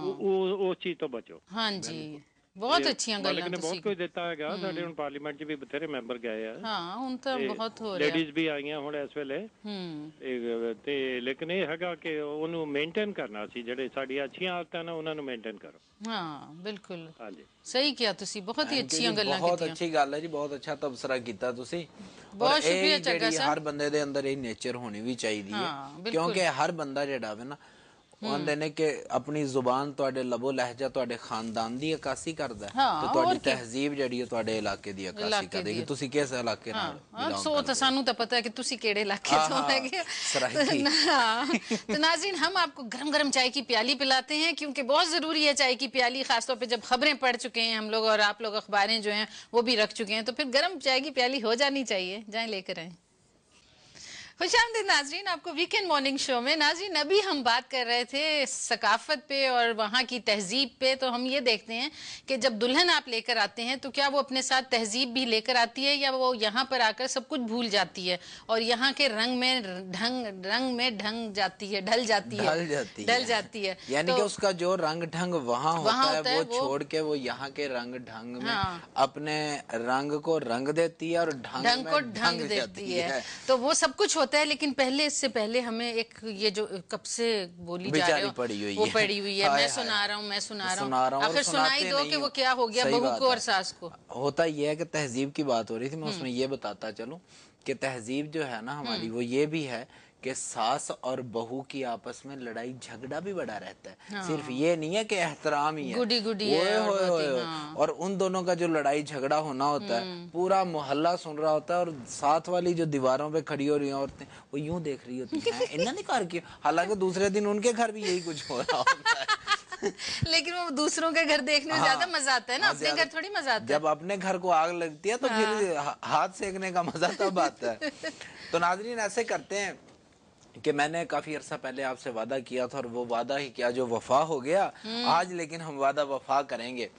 ਉਹ ਉਸ ਚੀਜ਼ ਤੋਂ ਬਚੋ। ਹਾਂਜੀ ਬਹੁਤ ਅੱਛੀਆਂ ਗੱਲਾਂ ਨੇ ਬਹੁਤ ਕੁਝ ਦਿੱਤਾ ਹੈਗਾ। ਸਾਡੇ ਹੁਣ ਪਾਰਲੀਮੈਂਟ 'ਚ ਵੀ ਬਥੇਰੇ ਮੈਂਬਰ ਗਏ ਆ। ਹਾਂ ਹੁਣ ਤਾਂ ਬਹੁਤ ਹੋ ਰਿਹਾ, ਲੇਡੀਜ਼ ਵੀ ਆਈਆਂ ਹੁਣ ਇਸ ਵੇਲੇ। ਤੇ ਲੇਕਿਨ ਇਹ ਹੈਗਾ ਕਿ ਉਹਨੂੰ ਮੇਨਟੇਨ ਕਰਨਾ ਸੀ, ਜਿਹੜੇ ਸਾਡੀਆਂ ਅੱਛੀਆਂ ਆਦਤਾਂ ਨੇ ਉਹਨਾਂ ਨੂੰ ਮੇਨਟੇਨ ਕਰੋ। ਹਾਂ ਬਿਲਕੁਲ ਹਾਂਜੀ ਸਹੀ ਕਿਹਾ ਤੁਸੀਂ, ਬਹੁਤ ਹੀ ਅੱਛੀਆਂ ਗੱਲਾਂ ਕੀਤੀਆਂ। ਬਹੁਤ ਅੱਛੀ ਗੱਲ ਹੈ ਜੀ, ਬਹੁਤ ਅੱਛਾ ਤਬਸਰਾ ਕੀਤਾ ਤੁਸੀਂ। ਬਹੁਤ ਸ਼ੁਕਰੀਆ ਚੱਗਾ ਸਾਹਿਬ। ਹਰ ਬੰਦੇ ਦੇ ਅੰਦਰ ਇਹ ਨੇਚਰ ਹੋਣੀ ਵੀ ਚਾਹੀਦੀ ਹੈ, ਕਿਉਂਕਿ ਹਰ ਬੰਦਾ ਜਿਹੜਾ ਵੇ ਨਾ ਉਹ ਆਂਦੇ ਨੇ ਕਿ ਆਪਣੀ ਜ਼ੁਬਾਨ ਤੁਹਾਡੇ ਲਬੋ ਲਹਿਜਾ ਤੁਹਾਡੇ ਖਾਨਦਾਨ ਦੀ ਅਕਾਸੀ ਕਰਦਾ ਤੇ ਤੁਹਾਡੀ ਤਹਿਜ਼ੀਬ ਜਿਹੜੀ ਤੁਹਾਡੇ ਇਲਾਕੇ ਦੀ ਅਕਾਸੀ ਕਰੇਗੀ। ਤੁਸੀਂ ਕਿਸ ਇਲਾਕੇ ਨਾਲ ਬਿਲੋਂਗ ਕਰਦੇ ਹੋ? ਸਾਨੂੰ ਤਾਂ ਪਤਾ है कि तुसी केड़े इलाके तो हैगे। तो नाज़रीन हम आपको गरम गरम चाय की प्याली पिलाते हैं, क्योंकि बहुत ज़रूरी है चाय की प्याली, खासतौर पे जब खबरें पढ़ चुके हैं हम लोग और आप लोग अखबारें जो हैं वो भी रख चुके हैं, तो फिर गरम चाय की प्याली हो जानी चाहिए। जाएं लेकर आए। खुशामदीद नाजरीन आपको वीकेंड मॉर्निंग शो में। नाजरीन अभी हम बात कर रहे थे सकाफत पे और वहाँ की तहजीब पे, तो हम ये देखते हैं कि जब दुल्हन आप लेकर आते हैं तो क्या वो अपने साथ तहजीब भी लेकर आती है या वो यहाँ पर आकर सब कुछ भूल जाती है और यहाँ के रंग में ढल जाती है। यानी कि उसका जो रंग ढंग वहाँ होता है वो छोड़ के वो यहाँ के रंग ढंग में अपने रंग को रंग देती है और ढंग को ढंग देती है। तो वो सब कुछ होता है, लेकिन पहले इससे पहले हमें एक ये जो कब से बोली जा रही है वो पड़ी हुई है। मैं सुना रहा हूँ, आखिर सुनाई दो कि वो क्या हो गया बहू को और सास को। होता ये है कि तहजीब की बात हो रही थी, मैं उसमें ये बताता चलूं कि तहजीब जो है ना हमारी वो ये भी है कि सास और बहू की आपस में लड़ाई झगड़ा भी बड़ा रहता है। सिर्फ ये नहीं है कि एहतराम ही है, गुडी गुडी है और उन दोनों का जो लड़ाई झगड़ा होना होता है पूरा मोहल्ला सुन रहा होता है और साथ वाली जो दीवारों पे खड़ी हो रही हैं औरतें वो यूं देख रही होती हैं इन्होंने घर किया, हालांकि दूसरे दिन उनके घर भी यही कुछ हो रहा होता है। लेकिन वो दूसरों के घर देखने में ज्यादा मजा आता है ना, अपने घर थोड़ी मजा आता है। जब अपने घर को आग लगती है तो फिर हाथ सेकने का मजा तब आता है। तो नाजरीन ऐसे करते हैं कि मैंने काफी अरसा पहले आपसे वादा किया था और वो वादा ही क्या जो वफा हो गया आज, लेकिन हम वादा वफा करेंगे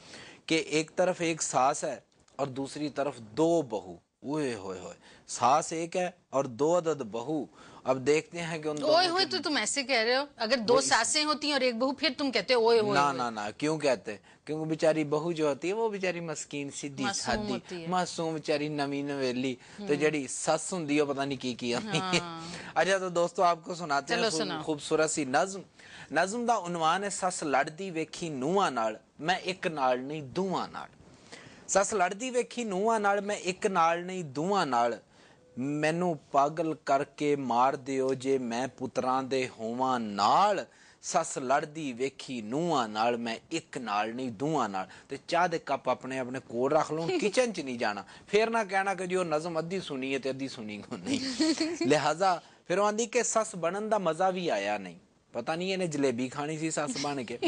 कि एक तरफ एक सास है और दूसरी तरफ 2 बहू। ओए होए होए, सास एक है और 2 अदद बहू। अब देखते हैं कि उन ओए होए तो तुम ऐसे कह रहे हो, अगर 2 सासें होती हैं और 1 बहू फिर तुम कहते हो ओए होए। ना क्यों कहते? क्योंकि बेचारी बहू जो होती है वो बेचारी मस्कीन सीधी सादी मासूम बेचारी नवी नवेली, तो जड़ी सस हुंदी है पता नहीं की अच्छा तो दोस्तों आपको सुनाते हैं खूबसूरत सी नज़म दा उन्वान है सस लड़दी वेखी ਨੂੰਹਾਂ ਨਾਲ मैं एक नाल नहीं दूहां नाल। सस लड़दी वेखी ਨੂੰਹਾਂ ਨਾਲ मैं एक नाल नहीं दूहां नाल, ਮੈਨੂੰ ਪਾਗਲ ਕਰਕੇ ਮਾਰ ਦਿਓ ਜੇ ਮੈਂ ਪੁੱਤਰਾਂ ਦੇ ਹੋਵਾਂ ਨਾਲ। ਸੱਸ ਲੜਦੀ ਵੇਖੀ ਨੂੰਹਾਂ ਨਾਲ ਮੈਂ ਇੱਕ ਨਾਲ ਨਹੀਂ ਦੂਹਾਂ ਨਾਲ। ਤੇ ਚਾਹ ਦੇ ਕੱਪ ਆਪਣੇ ਆਪਣੇ ਕੋਲ ਰੱਖ ਲਓ, ਕਿਚਨ 'ਚ ਨਹੀਂ ਜਾਣਾ, ਫੇਰ ਨਾ ਕਹਿਣਾ ਕਿ ਜੋ ਨਜ਼ਮ ਅੱਧੀ ਸੁਣੀ ਹੈ ਤੇ ਅੱਧੀ ਸੁਣੀ ਨਹੀਂ। ਲਿਹਾਜ਼ਾ ਫਿਰ ਉਹ ਆਂਦੀ ਕਿ ਸੱਸ ਬਣਨ ਦਾ ਮਜ਼ਾ ਵੀ ਆਇਆ ਨਹੀਂ। ਪਤਾ ਨਹੀਂ ਇਹਨੇ ਜਲੇਬੀ ਖਾਣੀ ਸੀ ਸੱਸ ਬਣ ਕੇ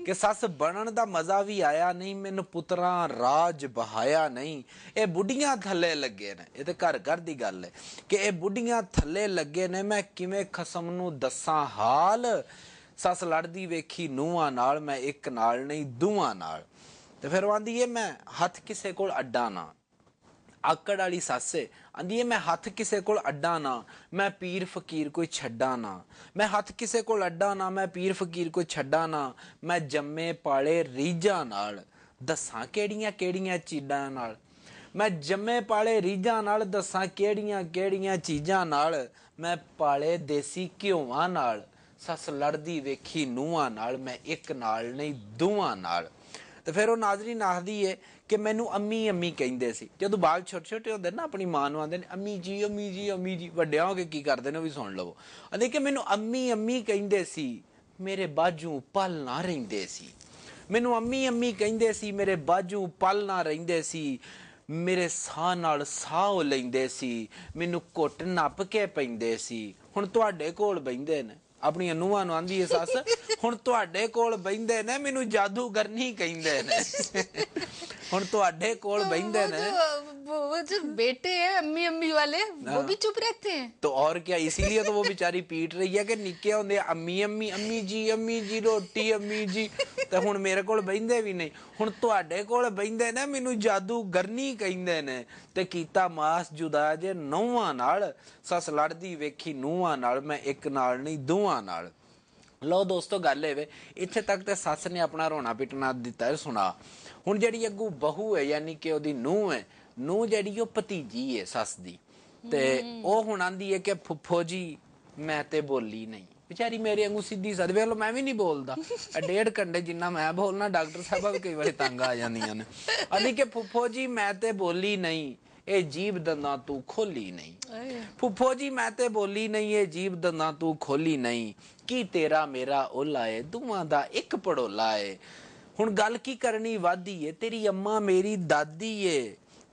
ਕਿ ਸੱਸ ਬਣਨ ਦਾ ਮਜ਼ਾ ਵੀ ਆਇਆ ਨਹੀਂ, ਮੈਨੂੰ ਪੁੱਤਰਾਂ ਰਾਜ ਬਹਾਇਆ ਨਹੀਂ। ਇਹ ਬੁੱਢੀਆਂ ਥੱਲੇ ਲੱਗੇ ਨੇ, ਇਹ ਤੇ ਘਰ ਘਰ ਦੀ ਗੱਲ ਹੈ ਕਿ ਇਹ ਬੁੱਢੀਆਂ ਥੱਲੇ ਲੱਗੇ ਨੇ, ਮੈਂ ਕਿਵੇਂ ਖਸਮ ਨੂੰ ਦੱਸਾਂ ਹਾਲ। ਸੱਸ ਲੜਦੀ ਵੇਖੀ ਨੂੰਹਾਂ ਨਾਲ ਮੈਂ ਇੱਕ ਨਾਲ ਨਹੀਂ ਦੂਹਾਂ ਨਾਲ। ਤੇ ਫਿਰ ਉਹ ਆਂਦੀ ਏ ਮੈਂ ਹੱਥ ਕਿਸੇ ਕੋਲ ਅੱਡਾ ਨਾ। ਆਕੜ ਵਾਲੀ ਸੱਸੇ ਆਂਦੀ ਏ ਮੈਂ ਹੱਥ ਕਿਸੇ ਕੋਲ ਅੱਡਾ ਨਾ, ਮੈਂ ਪੀਰ ਫਕੀਰ ਕੋਈ ਛੱਡਾ ਨਾ। ਮੈਂ ਹੱਥ ਕਿਸੇ ਕੋਲ ਅੱਡਾ ਨਾ, ਮੈਂ ਪੀਰ ਫਕੀਰ ਕੋਈ ਛੱਡਾ ਨਾ। ਮੈਂ ਜੰਮੇ ਪਾਲੇ ਰੀਝਾਂ ਨਾਲ, ਦੱਸਾਂ ਕਿਹੜੀਆਂ ਕਿਹੜੀਆਂ ਚੀਜ਼ਾਂ ਨਾਲ। ਮੈਂ ਜੰਮੇ ਪਾਲੇ ਰੀਝਾਂ ਨਾਲ, ਦੱਸਾਂ ਕਿਹੜੀਆਂ ਕਿਹੜੀਆਂ ਚੀਜ਼ਾਂ ਨਾਲ, ਮੈਂ ਪਾਲੇ ਦੇਸੀ ਘਿਓਵਾਂ ਨਾਲ, ਸੱਸ ਲੜਦੀ ਵੇਖੀ ਨੂੰਹਾਂ ਨਾਲ, ਮੈਂ ਇੱਕ ਨਾਲ ਨਹੀਂ ਦੋਵਾਂ ਨਾਲ। ਤੇ ਫਿਰ ਉਹ ਨਾਜ਼ਰੀਨ ਆਖਦੀ ਏ ਕਿ ਮੈਨੂੰ ਅੰਮੀ ਅੰਮੀ ਕਹਿੰਦੇ ਸੀ। ਜਦੋਂ ਬਾਲ ਛੋਟੇ ਛੋਟੇ ਹੁੰਦੇ ਨਾ ਆਪਣੀ ਮਾਂ ਨੂੰ ਆਂਦੇ ਨੇ ਅੰਮੀ ਜੀ ਅੰਮੀ ਜੀ ਅੰਮੀ ਜੀ, ਵੱਡਿਆਂ ਹੋ ਕੇ ਕੀ ਕਰਦੇ ਨੇ ਉਹ ਵੀ ਸੁਣ ਲਵੋ। ਆਂਦੇ ਕਿ ਮੈਨੂੰ ਅੰਮੀ ਅੰਮੀ ਕਹਿੰਦੇ ਸੀ, ਮੇਰੇ ਬਾਝੋਂ ਪਲ ਨਾ ਰਹਿੰਦੇ ਸੀ। ਮੈਨੂੰ ਅੰਮੀ ਅੰਮੀ ਕਹਿੰਦੇ ਸੀ, ਮੇਰੇ ਬਾਝੋਂ ਪਲ ਨਾ ਰਹਿੰਦੇ ਸੀ, ਮੇਰੇ ਸਾਹ ਨਾਲ ਸਾਹ ਲੈਂਦੇ ਸੀ, ਮੈਨੂੰ ਘੁੱਟ ਨੱਪ ਕੇ ਪੈਂਦੇ ਸੀ। ਹੁਣ ਤੁਹਾਡੇ ਕੋਲ ਬਹਿੰਦੇ ਨੇ, ਆਪਣੀਆਂ ਨੂੰਹਾਂ ਨੂੰ ਆਂਦੀ ਹੈ ਸੱਸ, ਹੁਣ ਤੁਹਾਡੇ ਕੋਲ ਬਹਿੰਦੇ ਨੇ, ਮੈਨੂੰ ਜਾਦੂਗਰਨੀ ਕਹਿੰਦੇ ਨੇ। ਹੁਣ ਤੁਹਾਡੇ ਕੋਲ ਬਹਿੰਦੇ ने वो जो बेटे हैं अम्मी अम्मी वाले वो भी चुप रहते हैं। तो और क्या, इसीलिए तो वो बेचारी पीट रही है कि निक्के होंदे अम्मी अम्मी अम्मी जी रोटी अम्मी जी, ते हुण मेरे कोल बहिंदे भी नहीं, हुण तुहाडे कोल बहिंदे ने, मैनू जादूगरनी कहिंदे ने। ते कीता मास जुदा जे नौवां नाल, सस लड़दी वेखी ਨੂੰਹਾਂ नाल, मैं एक नाल नहीं दोवां नाल। लो दोस्तों गल है वे इत्थे तक ते सस ने अपना रोना पिटना दिता है सुना। हुण जिहड़ी अग्गू बहू है यानी कि ओहदी नूंह है, नूंह जिहड़ी ओ भतीजी है सस दी, ते ओ हुण आंदी है कि फुफ्फो जी मैं ते बोली नहीं। बेचारी मेरे वांगू सीधी सादी, वेख लो मैं भी नहीं बोलदा, 1.5 घंटे जिन्ना मैं बोलना डॉक्टर साहबा भी कई बार तंग आ जांदियां ने। आंदी कि फुफ्फो जी मैं ते बोली नहीं, ए जीभ दंदां तू खोली नहीं। फुफ्फो जी मैं ते बोली नहीं, ए जीभ दंदां तू खोली नहीं, की तेरा मेरा ओला है, दोवां दा एक पड़ोला है। हुण गल की करनी वादी है, तेरी अम्मा मेरी दादी है,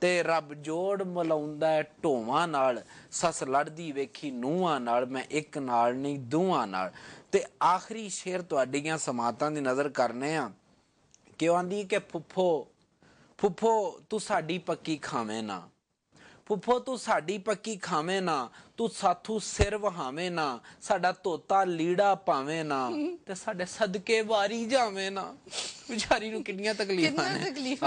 ते रब जोड़ मिलाउंदा है ढोवां नाल, सस लड़दी वेखी ਨੂੰਹਾਂ नाल, मैं एक नाल नहीं दोवां नाल। ते आखिरी शेर तुहाडीआं समातां दी नज़र करने आ कि ਉਹ ਆਂਦੀ कि फुफ्फो फुफ्फो तू साडी पक्की खावे ना, फुफ्फो तू साडी पक्की खावे ना, तू साथू सिर वहावे ना, साडा तोता लीड़ा पावे ना, ते साडे सदके वारी जावे ना। बेचारी नूं किन्नियां तकलीफां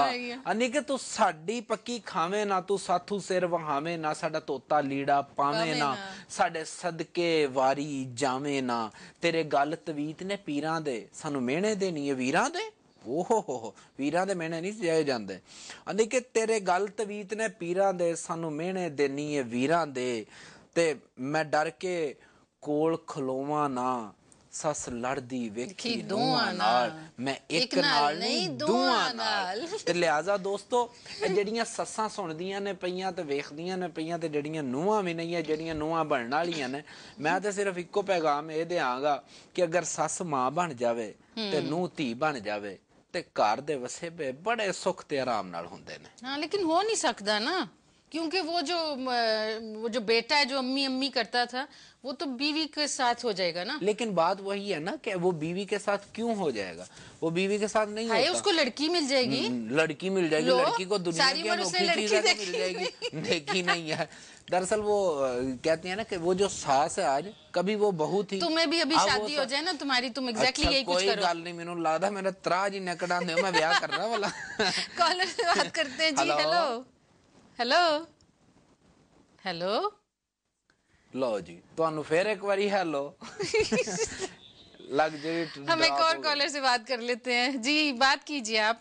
ने। आनी कि तू साडी पक्की खावे ना, तू साथू सिर वहावे ना, साडा तोता लीड़ा पावे ना, साडे सदके वारी जावे ना। तेरे गल तवीत ने पीरां दे, सानू मेहणे देनी है वीरां दे। ओहो वीरां दे मेहणे नहीं जाए जांदे। आंदी कि तेरे गल तवीत ने पीरां दे, सानू मेहणे देनी है वीरां दे, ते मैं डर के कोल खलोवां ना, सस लड़दी वेखी दोवां नाल, मैं एक नाल नहीं दोवां नाल। ते लिहाजा दोस्तों ਜਿਹੜੀਆਂ ਸੱਸਾਂ ਸੁਣਦੀਆਂ ਨੇ ਪਈਆਂ ਤੇ ਵੇਖਦੀਆਂ ਨੇ ਪਈਆਂ ਤੇ ਜਿਹੜੀਆਂ ਨੂੰਹਾਂ ਵੀ ਨਹੀਂ ਹੈ, ਜਿਹੜੀਆਂ ਨੂੰਹਾਂ ਬਣਨ ਵਾਲੀਆਂ ਨੇ, ਮੈਂ ਤੇ ਸਿਰਫ ਇੱਕੋ ਪੈਗਾਮ ਇਹ ਦਿਆਂਗਾ ਕਿ ਅਗਰ ਸੱਸ ਮਾਂ ਬਣ ਜਾਵੇ ਤੇ ਨੂੰਹ ਧੀ ਬਣ ਜਾਵੇ ਤੇ ਘਰ ਦੇ ਵਸੇਬੇ ਬੜੇ ਸੁੱਖ ਤੇ ਆਰਾਮ ਨਾਲ ਹੁੰਦੇ ਨੇ। हाँ लेकिन हो नहीं सकता ना, क्योंकि वो जो बेटा है जो अम्मी अम्मी करता था वो तो बीवी के साथ हो जाएगा ना। लेकिन बात वही है ना कि वो बीवी के साथ क्यों हो जाएगा, वो बीवी के साथ नहीं होता। उसको लड़की मिल जाएगी, लड़की मिल जाएगी, लड़की को दुनिया की अनोखी चीजें मिल जाएगी, देखी नहीं है। दरअसल वो कहते हैं ना कि वो जो सास है आज कभी वो बहू थी। तुम्हें भी अभी शादी हो जाए ना तुम्हारी, तुम एग्जैक्टली यही कुछ करो। कोई गल नहीं, मैनू लगदा मेरा त्राज ही नकड़ा दे, मैं ब्याह करना वाला। कॉलर से बात करते हैं जी। हेलो हेलो हेलो, लो जी ਤੁਹਾਨੂੰ फिर एक बारी हेलो लग जाए। हम एक और कॉलर से बात कर लेते हैं जी, बात कीजिए आप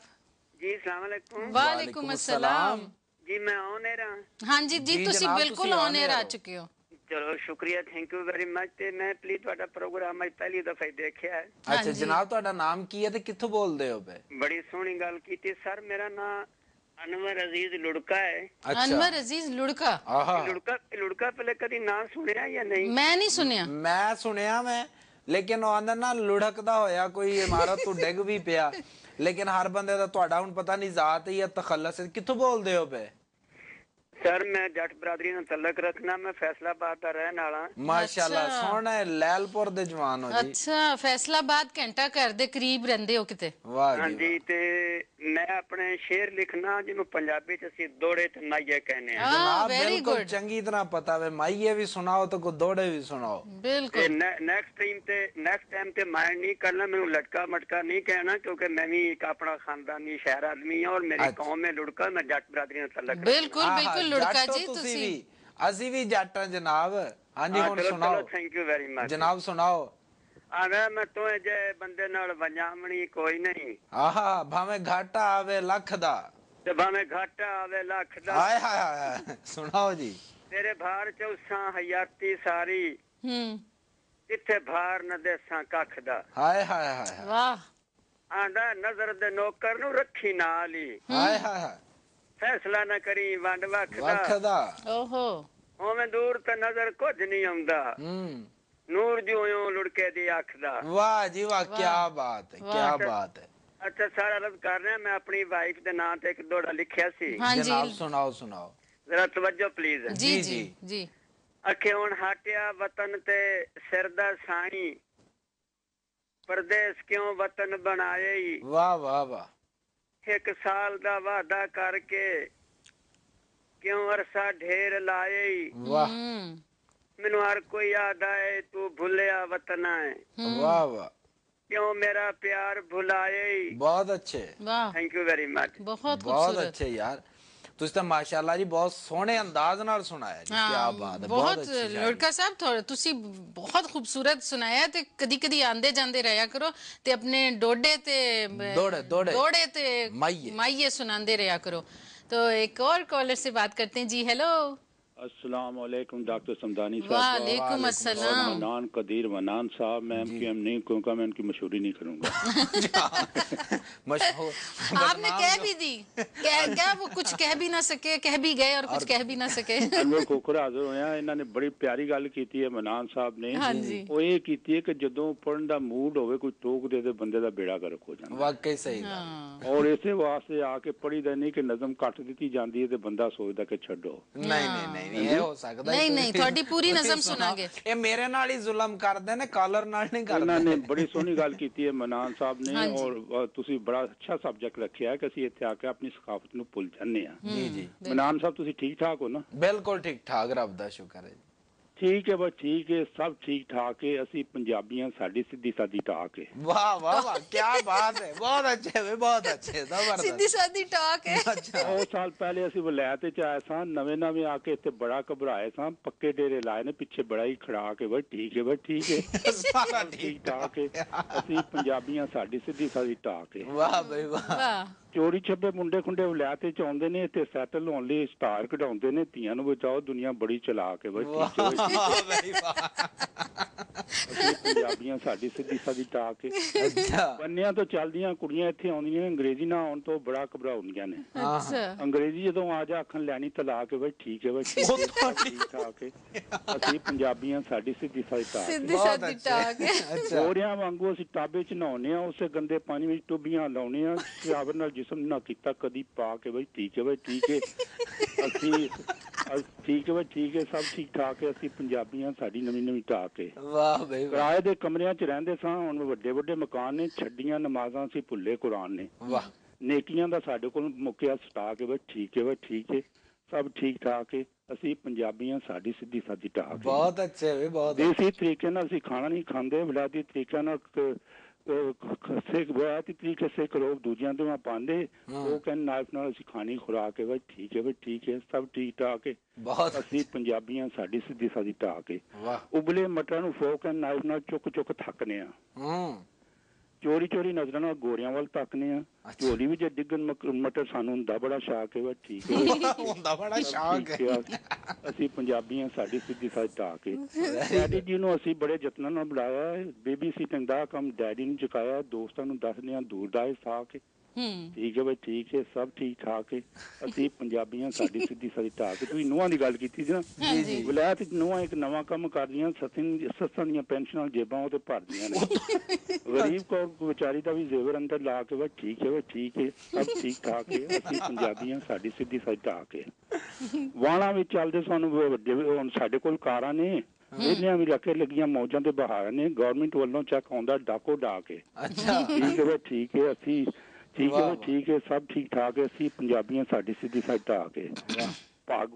जी। अस्सलाम वालेकुम। वालेकुम अस्सलाम जी, मैं ऑन एयर हां। हाँ जी जी, तुसी बिल्कुल ऑन एयर आ चुके हो। चलो शुक्रिया, थैंक यू वेरी मच। ते मैं प्लीज ਤੁਹਾਡਾ ਪ੍ਰੋਗਰਾਮ ਅੱਜ ਪਹਿਲੀ ਦਫਾ ਦੇਖਿਆ ਹੈ। ਅੱਛਾ ਜਨਾਬ, ਤੁਹਾਡਾ ਨਾਮ ਕੀ ਹੈ ਤੇ ਕਿੱਥੋਂ ਬੋਲਦੇ ਹੋ ਬੇ? ਬੜੀ ਸੋਹਣੀ ਗੱਲ ਕੀਤੀ ਸਰ। ਮੇਰਾ ਨਾਮ अनवर अजीज लुड़का है। अनवर अजीज लुड़का। लुड़का पहले कभी नाम सुनिया या नहीं? मैं नहीं सुनिया। मैं सुनिया मैं, लेकिन ਉਹ ਆਂਦਾ ਨਾ ਲੁੜਕਦਾ ਹੋਇਆ ਕੋਈ ਇਮਾਰਤ ਤੋਂ ਡਿੱਗ ਵੀ ਪਿਆ, ਲੇਕਿਨ ਹਰ ਬੰਦੇ ਦਾ ਤੁਹਾਡਾ ਹੁਣ ਪਤਾ ਨਹੀਂ ਜ਼ਾਤ ਹੈ ਜਾਂ ਤਖੱਲਸ ਹੈ। ਕਿੱਥੋਂ ਬੋਲਦੇ ਹੋ ਬੇ? सर मैं जट बरादरी ਨਾਲ ਤਲਕ ਰੱਖਣਾ, ਮੈਂ ਫੈਸਲਾਬਾਦ ਦਾ ਰਹਿਣ ਵਾਲਾ। ਮਾਸ਼ਾਅੱਲਾ, ਸੋਹਣਾ ਲੈਲਪੁਰ ਦੇ ਜਵਾਨ ਹੋ ਜੀ। ਅੱਛਾ, ਫੈਸਲਾਬਾਦ ਘੰਟਾ ਘਰ ਦੇ ਕਰੀਬ ਰਹਿੰਦੇ ਹੋ ਕਿਤੇ? ਵਾਹ ਜੀ। ਹਾਂਜੀ, ਤੇ ਮੈਂ ਆਪਣੇ ਸ਼ੇਰ ਲਿਖਣਾ ਜਿਹਨੂੰ ਪੰਜਾਬੀ ਚ ਅਸੀਂ ਦੋੜੇ ਤੇ ਮਾਈਏ ਕਹਿੰਦੇ ਆ। ਜਨਾਬ ਬਿਲਕੁਲ ਚੰਗੀ ਤਰ੍ਹਾਂ ਪਤਾ ਵੇ, ਮਾਈਏ ਵੀ ਸੁਣਾਓ ਤੇ ਕੋ ਦੋੜੇ ਵੀ ਸੁਣਾਓ। ਬਿਲਕੁਲ। ਨੈਕਸਟ ਟਾਈਮ ਤੇ ਮਾਈਂਡ ਨਹੀਂ ਕਰਨਾ, ਮੈਨੂੰ ਲਟਕਾ ਮਟਕਾ ਨਹੀਂ ਕਹਿਣਾ, ਕਿਉਂਕਿ ਮੈਂ ਵੀ ਇੱਕ ਆਪਣਾ ਖਾਨਦਾਨੀ ਸ਼ਹਿਰ ਆਦਮੀ ਹਾਂ ਔਰ ਮੇਰੀ ਕੌਮ ਹੈ ਲੁੜਕਾ। ਮੈਂ ਜੱਟ ਬਰਾਦਰੀ ਨਾਲ ਤਲਕ ਰੱਖਦਾ। ਬਿਲकुल बिल्कुल लुड़का जी, ਤੁਸੀਂ ਵੀ ਅਸੀਂ ਵੀ ਜੱਟ ਹਾਂ ਜਨਾਬ। ਹਾਂਜੀ ਹੁਣ ਸੁਣਾਓ। ਥੈਂਕ ਯੂ ਵੈਰੀ ਮਚ ਜਨਾਬ ਸੁਣਾਓ। ਆਗਾ ਮੈਂ ਤੋਂ ਜੇ ਬੰਦੇ ਨਾਲ ਵੰਜਾਮਣੀ ਕੋਈ ਨਹੀਂ। ਆਹਾ ਭਾਵੇਂ ਘਾਟਾ ਆਵੇ ਲੱਖ ਦਾ, ਤੇ ਭਾਵੇਂ ਘਾਟਾ ਆਵੇ ਲੱਖ ਦਾ। ਹਾਏ ਹਾਏ ਹਾਏ, ਸੁਣਾਓ ਜੀ। ਤੇਰੇ ਭਾਰ ਚੌਸਾਂ ਹਯਾਤੀ ਸਾਰੀ, ਕਿੱਥੇ ਭਾਰ ਨਾ ਦੇਸਾਂ ਕੱਖ ਦਾ। ਹਾਏ ਹਾਏ ਹਾਏ, ਵਾਹ। ਆਂਦਾ ਨਜ਼ਰ ਦੇ ਨੌਕਰ ਨੂੰ ਰੱਖੀ ਨਾਲ ਹੀ, ਹਾਏ ਹਾਏ ਹਾਏ, ਫੈਸਲਾ ਨਾ ਕਰੀ ਵੰਡ ਵੱਖ ਵੱਖ ਦਾ। ਦਾ। ਓਹੋ। ਉਵੇਂ ਦੂਰ ਤੇ ਨਜ਼ਰ ਕੁਝ ਨਹੀਂ ਆਉਂਦਾ, ਨੂਰ ਜਿਉਂ ਲੁੜਕੇ ਦੀ ਅੱਖ ਦਾ। ਵਾਹ ਜੀ ਵਾਹ, ਕੀ ਬਾਤ ਹੈ, ਕੀ ਬਾਤ ਹੈ। ਅੱਛਾ, ਸਾਰਾ ਅਰਜ਼ ਕਰ ਰਿਹਾ, ਮੈਂ ਆਪਣੀ ਵਾਈਫ ਦੇ ਨਾਂ ਤੇ ਇੱਕ ਦੋੜਾ ਲਿਖਿਆ ਸੀ। ਜਨਾਬ ਸੁਣਾਓ ਸੁਣਾਓ, ਜ਼ਰਾ ਤਵੱਜੋ ਪਲੀਜ਼। ਜੀ ਜੀ ਜੀ। ਅਖੇ ਹੁਣ ਹਟਿਆ ਵਤਨ ਤੇ ਸਿਰ ਦਾ ਸਾਈ, ਪਰਦੇਸ ਕਿਉਂ ਵਤਨ ਬਣਾਏ। ਵਾਹ ਵਾਹ ਵਾਹ। 1 ਸਾਲ ਦਾ ਵਾਅਦਾ ਕਰਕੇ ਕਿਉਂ ਅਰਸਾ ਢੇਰ ਲਾਏ। ਵਾਹ। ਮੈਨੂੰ ਹਰ ਕੋਈ ਯਾਦ ਆਏ, ਤੂੰ ਭੁੱਲਿਆ ਵਤਨ ਹੈ। ਵਾਹ ਵਾਹ। ਕਿਉਂ ਮੇਰਾ ਪਿਆਰ ਭੁਲਾਏ। ਬਹੁਤ ਅੱਛੇ, ਵਾਹ, ਥੈਂਕ ਯੂ ਵੈਰੀ ਮਚ। ਬਹੁਤ ਬਹੁਤ ਅੱਛੇ ਯਾਰ, ਤੁਸੀਂ ਤਾਂ ਮਾਸ਼ਾਅੱਲਾ ਜੀ ਬਹੁਤ ਸੋਹਣੇ ਅੰਦਾਜ਼ ਨਾਲ ਸੁਣਾਇਆ ਜੀ, ਕੀ ਬਾਤ ਹੈ। ਬਹੁਤ ਲੜਕਾ ਸਾਹਿਬ, ਤੁਸੀਂ ਬਹੁਤ ਖੂਬਸੂਰਤ ਸੁਣਾਇਆ। ਤੇ ਕਦੀ ਕਦੀ ਆਂਦੇ ਜਾਂਦੇ ਰਹਿਆ ਕਰੋ ਤੇ ਆਪਣੇ ਡੋਡੇ ਤੇ ਦੋੜੇ ਤੇ ਮਾਈਏ सुनाते रहा करो। तो एक और कॉलर से बात करते हैं जी। हेलो, अस्सलाम वालेकुम डॉक्टर समदानी साहब। वालेकुम अस्सलाम। मनान कदीर मनान साहब, मैं नहीं कहूँगा, मैं उनकी मशहूरी नहीं करूँगा। आपने कह भी दी, क्या वो कुछ कह भी ना सके, कह भी गए और कुछ कह भी ना सके। अनवर खोखर हाजिर होया, इन्होंने बड़ी प्यारी गल कीती है मनान साहब ने। वो ये कीती है कि जदों पढ़न दा मूड होवे, कोई टोक दे ते बंदे दा बेड़ा गर्क हो जांदा। वाकई सही। और इसे वास्ते आके पढ़ी दा नहीं कि नज़म कट दी जाती है ते बंदा सोचदा कि छड्डो। नहीं ਇਹ ਹੋ ਸਕਦਾ ਨਹੀਂ ਨਹੀਂ, ਤੁਹਾਡੀ ਪੂਰੀ ਨਜ਼ਮ ਸੁਣਾਂਗੇ। ਇਹ ਮੇਰੇ ਨਾਲ ਹੀ ਜ਼ੁਲਮ ਕਰਦੇ ਨੇ, ਕਾਲਰ ਨਾਲ ਨਹੀਂ ਕਰਦੇ। ਇਹਨਾਂ ਨੇ ਬੜੀ ਸੋਹਣੀ ਗੱਲ ਕੀਤੀ ਹੈ ਮਨਾਨ ਸਾਹਿਬ ਨੇ, ਔਰ ਤੁਸੀਂ ਬੜਾ ਅੱਛਾ ਸਬਜੈਕਟ ਰੱਖਿਆ ਕਿ ਅਸੀਂ ਇੱਥੇ ਆ ਕੇ ਆਪਣੀ ਸਕਾਫਤ ਨੂੰ ਭੁੱਲ ਜਾਂਦੇ ਆ। ਜੀ ਜੀ ਮਨਾਨ ਸਾਹਿਬ, ਤੁਸੀਂ ਠੀਕ ਠਾਕ ਹੋ ਨਾ? ਬਿਲਕੁਲ ਠੀਕ ਠਾਕ, ਰੱਬ ਦਾ ਸ਼ੁਕਰ ਹੈ। ਠੀਕ ਹੈ, ਬਸ ਠੀਕ ਹੈ, ਸਭ ਠੀਕ ਠਾਕ ਹੈ। ਅਸੀਂ ਪੰਜਾਬੀਆਂ ਸਾਡੀ ਸਿੱਧੀ ਸਾਦੀ ਟਾਕ ਹੈ। ਵਾਹ ਵਾਹ ਵਾਹ, ਕੀ ਬਾਤ ਹੈ, ਬਹੁਤ ਅੱਛੇ ਵੇ, ਬਹੁਤ ਅੱਛੇ, ਜ਼ਬਰਦਸਤ। ਸਿੱਧੀ ਸਾਦੀ ਟਾਕ ਹੈ। ਬਹੁਤ ਸਾਲ ਪਹਿਲੇ ਅਸੀਂ ਵਲੈਤ ਚ ਆਏ ਸਾਂ, ਨਵੇਂ ਨਵੇਂ ਆ ਕੇ ਇੱਥੇ ਬੜਾ ਘਬਰਾਏ ਸਾਂ, ਪੱਕੇ ਡੇਰੇ ਲਾਏ ਨੇ ਪਿੱਛੇ, ਬੜਾ ਹੀ ਖੜਾ ਕੇ ਬਸ ਠੀਕ ਹੈ, ਬਸ ਠੀਕ ਹੈ, ਸਾਰਾ ਠੀਕ ਠਾਕ ਹੈ। ਅਸੀਂ ਪੰਜਾਬੀਆਂ ਸਾਡੀ ਸਿੱਧੀ ਸਾਦੀ ਟਾਕ ਹੈ। ਵਾਹ ਬਈ ਵਾਹ। ਚੋਰੀ ਛੱਪੇ ਮੁੰਡੇ ਖੁੰਡੇ ਵਲੈਤ ਚ ਆਉਂਦੇ ਨੇ, ਇੱਥੇ ਸੈਟਲ ਹੋਣ ਲਈ ਸਟਾਰ ਕਢਾਉਂਦੇ ਨੇ, ਧੀਆਂ ਨੂੰ ਬਚਾਓ, ਦੁਨੀਆ ਬੜੀ ਚਲਾ ਕੇ ਬਸ ਠੀਕ ਹੈ। ਪੰਜਾਬੀਆਂ ਸਾਡੀ ਸਿੱਧੀ ਸਾਦੀ ਟਾਕ ਹੈ। ਬੰਨਿਆਂ ਤੋਂ ਚੱਲਦੀਆਂ ਕੁੜੀਆਂ ਇੱਥੇ ਆਉਂਦੀਆਂ, ਅੰਗਰੇਜ਼ੀ ਨਾ ਆਉਣ ਤੋਂ ਬੜਾ ਘਬਰਾਉਂਦੀਆਂ ਨੇ। ਅੰਗਰੇਜ਼ੀ ਜਦੋਂ ਆ ਜਾ ਆਖਣ ਲੈਣੀ ਤਲਾ ਕੇ ਬਸ ਠੀਕ ਹੈ, ਬਸ ਠੀਕ ਠਾਕ ਹੈ। ਅਸੀਂ ਪੰਜਾਬੀਆਂ ਸਾਡੀ ਸਿੱਧੀ ਸਾਦੀ ਟਾਕ ਹੈ। ਗੋਰਿਆਂ ਵਾਂਗੂ ਅਸੀਂ ਟਾਬੇ ਚ ਨਹਾਉਂਦੇ ਆ, ਉਸੇ ਗੰਦੇ ਪਾਣੀ ਵਿੱਚ ਟੁੱਬੀਆਂ ਲਾਉਣੇ ਆ, ਸ਼ਾਵਰ ਨਾਲ ਜਿਸਮ ਨਾ ਕੀਤਾ ਕਦੀ ਪਾ ਕੇ ਬਈ ਠੀਕ ਹੈ, ਬਈ ਠੀਕ ਹੈ। ਅਸੀਂ ਠੀਕ ਹੈ, ਬਈ ਠੀਕ ਹੈ, ਸਭ ਠੀਕ ਠਾਕ ਹੈ। ਅਸੀਂ ਪੰਜਾਬੀਆਂ ਸਾਡੀ ਨਵੀਂ ਨਵੀਂ ਟਾਕ ਹੈ। ਵਾਹ ਬਈ, ਕਿਰਾਏ ਦੇ ਕਮਰਿਆਂ ਚ ਰਹਿੰਦੇ ਸਾਂ, ਹੁਣ ਵੱਡੇ ਵੱਡੇ ਮਕਾਨ ਨੇ, ਛੱਡੀਆਂ ਨਮਾਜ਼ਾਂ ਅਸੀਂ ਭੁੱਲੇ ਕੁਰਾਨ ਨੇ। ਵਾਹ, ਨੇਕੀਆਂ ਦਾ ਸਾਡੇ ਕੋਲ ਮੁੱਕਿਆ ਸਟਾਕ ਹੈ, ਬਈ ਠੀਕ ਹੈ, ਬਈ ਠੀਕ ਹੈ, ਸਭ ਠੀਕ ਠਾਕ ਹੈ। ਅਸੀਂ ਪੰਜਾਬੀਆਂ ਸਾਡੀ ਸਿੱਧੀ ਸਾਦੀ ਟਾਕ। ਬਹੁਤ ਅੱਛੇ ਵੇ, ਬਹੁਤ ਦੇਸੀ ਤਰੀਕੇ ਨਾਲ ਅਸੀਂ ਖਾਣਾ ਨਹੀਂ ਖਾਂਦੇ, ਵਿਲਾਇਤੀ ਤਰੀਕੇ ਨਾਲ ਵਿਲਾਇਤੀ ਤਰੀਕੇ ਸੇ ਕਰੋ ਦੂਜਿਆਂ ਤੇ ਪਾਉਂਦੇ, ਉਹ ਕਹਿੰਦੇ ਨਾਈਫ ਨਾਲ ਅਸੀਂ ਖਾਣੀ ਖੁਰਾਕ ਹੈ, ਬਈ ਠੀਕ ਹੈ, ਬਈ ਠੀਕ ਹੈ, ਸਭ ਠੀਕ ਠਾਕ ਹੈ। ਅਸੀਂ ਪੰਜਾਬੀਆਂ ਸਾਡੀ ਸਿੱਧੀ ਸਾਦੀ ਟਾਕ ਹੈ। ਉਬਲੇ ਮਟਰਾਂ ਨੂੰ ਫੋਕ ਐਂਡ ਨਾਈਫ ਨਾਲ ਚੁੱਕ ਚੁੱਕ ਥੱਕਨੇ ਆ, ਚੋਰੀ ਚੋਰੀ ਨਜ਼ਰਾਂ ਨਾਲ ਗੋਰਿਆਂ ਵੱਲ ਤੱਕਨੇ ਆ, ਝੋਲੀ ਵਿੱਚ ਡਿੱਗਣ ਮਟਰ ਸਾਨੂੰ ਹੁੰਦਾ ਬੜਾ ਸ਼ਾਕ ਹੈ, ਬਸ ਠੀਕ ਹੈ, ਹੁੰਦਾ ਬੜਾ ਸ਼ਾਕ ਹੈ। ਅਸੀਂ ਪੰਜਾਬੀਆਂ ਸਾਡੀ ਸਿੱਧੀ ਸਾਦੀ ਟਾਕ ਹੈ। ਡੈਡੀ ਜੀ ਨੂੰ ਅਸੀਂ ਬੜੇ ਯਤਨਾਂ ਨਾਲ ਬੁਲਾਇਆ, ਬੇਬੀ ਸੀਟਿੰਗ ਦਾ ਕੰਮ ਡੈਡੀ ਨੂੰ ਚੁਕਾਇਆ, ਦੋਸਤਾਂ ਨੂੰ ਦੱਸਦੇ ਆ ਦੂਰ ਦਾ ਇਹ ਸਾਕ ਹੈ। ਠੀਕ ਹੈ ਬਈ ਠੀਕ ਹੈ, ਸਭ ਠੀਕ ਠਾਕ ਹੈ। ਅਸੀਂ ਪੰਜਾਬੀਆਂ ਸਾਡੀ ਸਿੱਧੀ ਸਾਦੀ ਟਾਕ ਹੈ। ਤੁਸੀਂ ਨੂੰਹਾਂ ਦੀ ਗੱਲ ਕੀਤੀ ਸੀ ਨਾ, ਵਿਲਾਇਤ ਨੂੰਹਾਂ ਇੱਕ ਨਵਾਂ ਕੰਮ ਕਰਦੀਆਂ, ਸੱਸਾਂ ਦੀਆਂ ਪੈਨਸ਼ਨਾਂ ਜੇਬਾਂ ਉਹ ਤੇ ਭਰਦੀਆਂ ਨੇ। ਗਰੀਬ ਕੌਰ ਵਿਚਾਰੀ ਦਾ ਵੀ ਜ਼ੇਵਰ ਅੰਦਰ ਲਾ ਕੇ ਬਸ ਠੀਕ ਹੈ, ਬਸ ਠੀਕ ਹੈ, ਸਭ ਠੀਕ ਠਾਕ ਹੈ। ਅਸੀਂ ਪੰਜਾਬੀਆਂ ਸਾਡੀ ਸਿੱਧੀ ਸਾਦੀ ਟਾਕ ਹੈ। ਵਾਲਾਂ ਵਿੱਚ ਚੱਲਦੇ ਸਾਨੂੰ ਵੱਡੇ, ਹੁਣ ਸਾਡੇ ਕੋਲ ਕਾਰਾਂ ਨੇ, ਵਿਹਲਿਆਂ ਵੀ ਰੱਖੇ ਲੱਗੀਆਂ ਮੌਜਾਂ ਤੇ ਬਹਾਰ ਨੇ, ਗਵਰਨਮੈਂਟ ਵੱਲੋਂ ਚੈੱਕ ਆਉਂਦਾ ਡਾਕੋ ਡਾਕ ਹੈ। ਠੀਕ ਹੈ ਬਸ ਠੀਕ ਹੈ, ਅਸੀਂ ਠੀਕ ਹੈ, ਠੀਕ ਹੈ, ਸਭ ਠੀਕ ਠਾਕ ਹੈ। ਅਸੀਂ ਪੰਜਾਬੀਆਂ ਸਾਡੀ ਸਿੱਧੀ ਸਾਦੀ ਟਾਕ ਹੈ। ਭਾਗ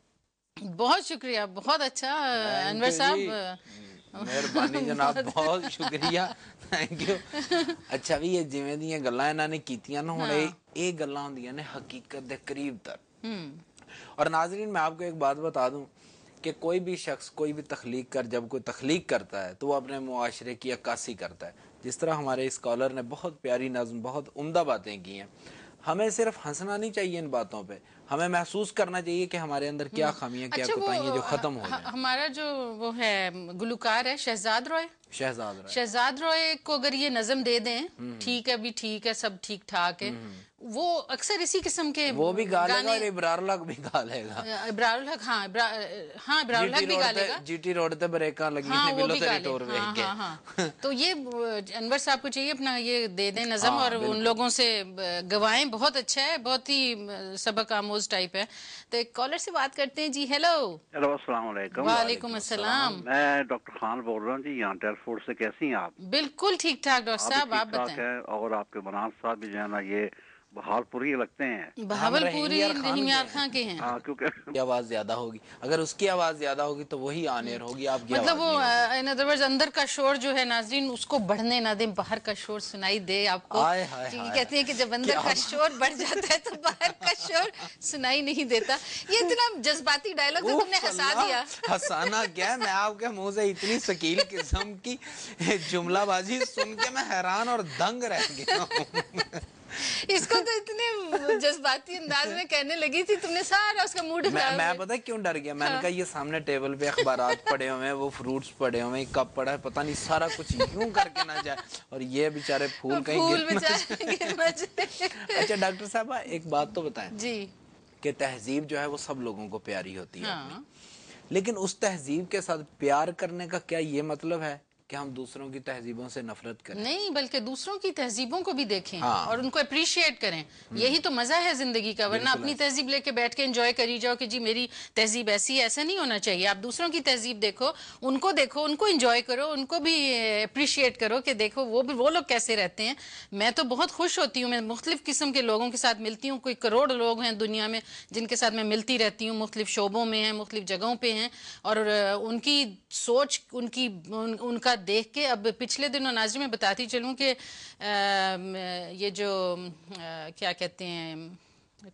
ਬਹੁਤ ਸ਼ੁਕਰੀਆ, ਬਹੁਤ ਅੱਛਾ ਅਨਵਰ ਸਾਹਿਬ, ਮਿਹਰਬਾਨੀ ਜਨਾਬ, ਬਹੁਤ ਸ਼ੁਕਰੀਆ, ਥੈਂਕ ਯੂ। ਅੱਛਾ ਵੀ ਇਹ ਜਿਵੇਂ ਦੀਆਂ ਗੱਲਾਂ ਇਹਨਾਂ ਨੇ ਕੀਤੀਆਂ ਨਾ, ਹੁਣ ਇਹ ਗੱਲਾਂ ਹੁੰਦੀਆਂ ਨੇ हकीकत ਦੇ करीब तर। और नाजरीन मैं आपको एक बात बता दूं कि कोई भी शख्स कोई भी तख्लीक कर, जब कोई तख्लीक करता है तो वो अपने मुआशरे की अक्कासी करता है। जिस तरह हमारे इस स्कॉलर ने बहुत प्यारी नज़्म, बहुत उम्दा बातें की हैं, हमें सिर्फ हंसना नहीं चाहिए इन बातों पे, हमें महसूस करना चाहिए कि हमारे अंदर क्या खामियां, क्या कोताहियां जो खत्म हो जाए। हमारा जो वो है गुलकार है शहजाद रॉय को अगर ये नज़म दे दें, ठीक है अभी ठीक है सब ठीक ठाक है, वो अक्सर इसी किस्म के वो भी गा लेगा और इब्रारुल हक भी गा लेगा। इब्रारुल हक इब्रारुल हक भी गा लेगा। जीटी रोड पे ब्रेਕਾਂ लगी हैं बिलो तेरी टोर देख के। तो ये अनवर साहब को चाहिए अपना ये दे दें नज़म और उन लोगों से गवाएं। बहुत अच्छा है, बहुत ही सबक आमोज टाइप है। तो एक कॉलर से बात करते हैं जी। हेलो अस्सलाम वालेकुम। वालेकुम अस्सलाम। मैं डॉक्टर खान बोल रहा हूँ जी, यहाँ टेलफोर्ड से। कैसी हैं आप? बिल्कुल ठीक ठाक डॉक्टर साहब, आप बताएं। और आपके बनान साहब भी जो है ना ये बहावलपुरी लगते हैं। बहावलपुरी रहीमियार खां के हैं। हाँ, क्योंकि आवाज ज्यादा होगी, अगर उसकी आवाज ज्यादा होगी तो वही आनेर होगी, आपकी मतलब वो इन अदर वर्ड्स अंदर का शोर जो है नाज़रीन उसको बढ़ने ना दें, बाहर का शोर सुनाई दे आपको। कहते हैं कि जब अंदर का शोर बढ़ जाता है तो बाहर का शोर सुनाई नहीं देता। ये इतना जज्बाती डायलॉग तो तुमने हंसा दिया। हंसाना क्या है, मैं आपके मुंह से इतनी शकील किस्म की जुमलाबाजी सुन के मैं हैरान और दंग रह गया हूँ। इसको तो इतने जज्बाती अंदाज में कहने लगी थी, तुमने सारा उसका मूड मैं पता क्यों डर गया, मैंने कहा ये सामने टेबल पे अखबारात पड़े हुए हैं, वो फ्रूट्स पड़े हुए हैं, कप पड़ा है, पता नहीं सारा कुछ यूं करके ना जाए और ये बेचारे फूल कहीं गिर ना जाए। अच्छा डॉक्टर साहब एक बात तो बताएं जी कि तहजीब जो है वो सब लोगों को प्यारी होती है लेकिन उस तहजीब के साथ प्यार करने का क्या ये मतलब है कि हम दूसरों की तहजीबों से नफरत करें? नहीं, बल्कि दूसरों की तहजीबों को भी देखें और उनको अप्रिशिएट करें। यही तो मजा है जिंदगी का, वरना अपनी तहजीब लेके बैठ के एंजॉय करी जाओ कि जी मेरी तहजीब ऐसी है। ऐसा नहीं होना चाहिए। आप दूसरों की तहजीब देखो, उनको एंजॉय करो, उनको भी अप्रिशिएट करो कि देखो वो लोग कैसे रहते हैं। मैं तो बहुत खुश होती हूँ, मैं मुख्तलिफ किस्म के लोगों के साथ मिलती हूँ। कोई करोड़ लोग हैं दुनिया में जिनके साथ मैं मिलती रहती हूँ, मुख्तलिफ शोबों में हैं, मुख्तलिफ जगहों पे हैं और उनकी सोच उनका देख के। अब पिछले दिनों नाज़रीन मैं बताती चलूं कि ये जो क्या कहते हैं,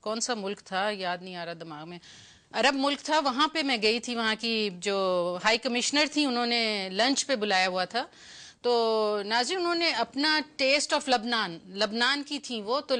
कौन सा मुल्क था याद नहीं आ रहा दिमाग में, अरब मुल्क था, वहाँ पे मैं गई थी। वहाँ की जो हाई कमिश्नर थी उन्होंने लंच पे बुलाया हुआ था। तो नाज़रीन उन्होंने अपना टेस्ट ऑफ लबनान की थी वो, तो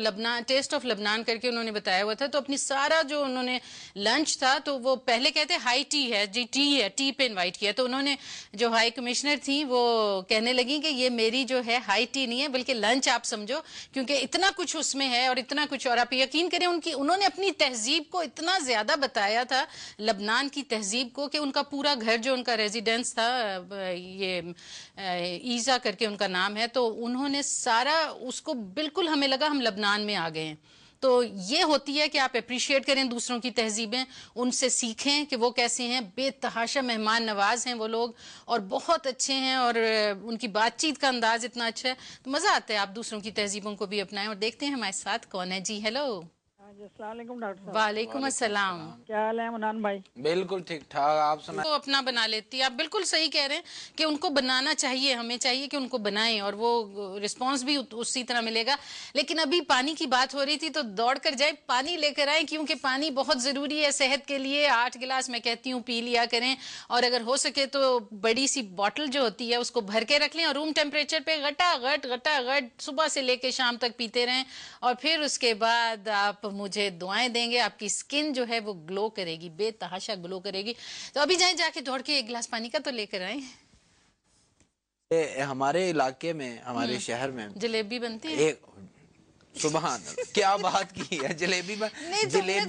टेस्ट ऑफ लबनान करके उन्होंने बताया हुआ था। तो अपनी सारा जो उन्होंने लंच था तो वो पहले कहते हाई टी है जी, टी पे इनवाइट किया। तो उन्होंने जो हाई कमिश्नर थी वो कहने लगी कि ये मेरी जो है हाई टी नहीं है बल्कि लंच आप समझो, क्योंकि इतना कुछ उसमें है और इतना कुछ। और आप यकीन करें उन्होंने अपनी तहजीब को इतना ज़्यादा बताया था, लबनान की तहजीब को, कि उनका पूरा घर जो उनका रेजिडेंस था, ये ईज़ा करके उनका नाम है, तो उन्होंने सारा उसको बिल्कुल, हमें लगा हम लबनान में आ गए हैं। तो ये होती है कि आप अप्रिशिएट करें दूसरों की तहजीबें, उनसे सीखें कि वो कैसे हैं। बेतहाशा मेहमान नवाज हैं वो लोग और बहुत अच्छे हैं और उनकी बातचीत का अंदाज इतना अच्छा है, तो मज़ा आता है। आप दूसरों की तहजीबों को भी अपनाएं। और देखते हैं हमारे साथ कौन है जी। हेलो डॉक्टर साहब। वालेकुम अस्सलाम। क्या हाल है मनान भाई? बिल्कुल ठीक ठाक, आप सुनाएं। तो अपना बना लेती है। आप बिल्कुल सही कह रहे हैं कि उनको बनाना चाहिए, हमें चाहिए कि उनको बनाएं और वो रिस्पांस भी उसी तरह मिलेगा। लेकिन अभी पानी की बात हो रही थी तो दौड़ कर जाए पानी लेकर आए, क्योंकि पानी बहुत ज़रूरी है सेहत के लिए। 8 गिलास मैं कहती हूँ पी लिया करें और अगर हो सके तो बड़ी सी बॉटल जो होती है उसको भर के रख लें और रूम टेम्परेचर पे घटा सुबह से लेके शाम तक पीते रहें। और फिर उसके बाद आप मुझे दुआएं देंगे, आपकी स्किन जो है वो ग्लो करेगी, बेतहाशा ग्लो करेगी। तो अभी जाके दौड़ के 1 गिलास पानी का तो लेकर आए। हमारे इलाके में, हमारे शहर में जलेबी बनती है। सुभान क्या बात की है, जलेबी तो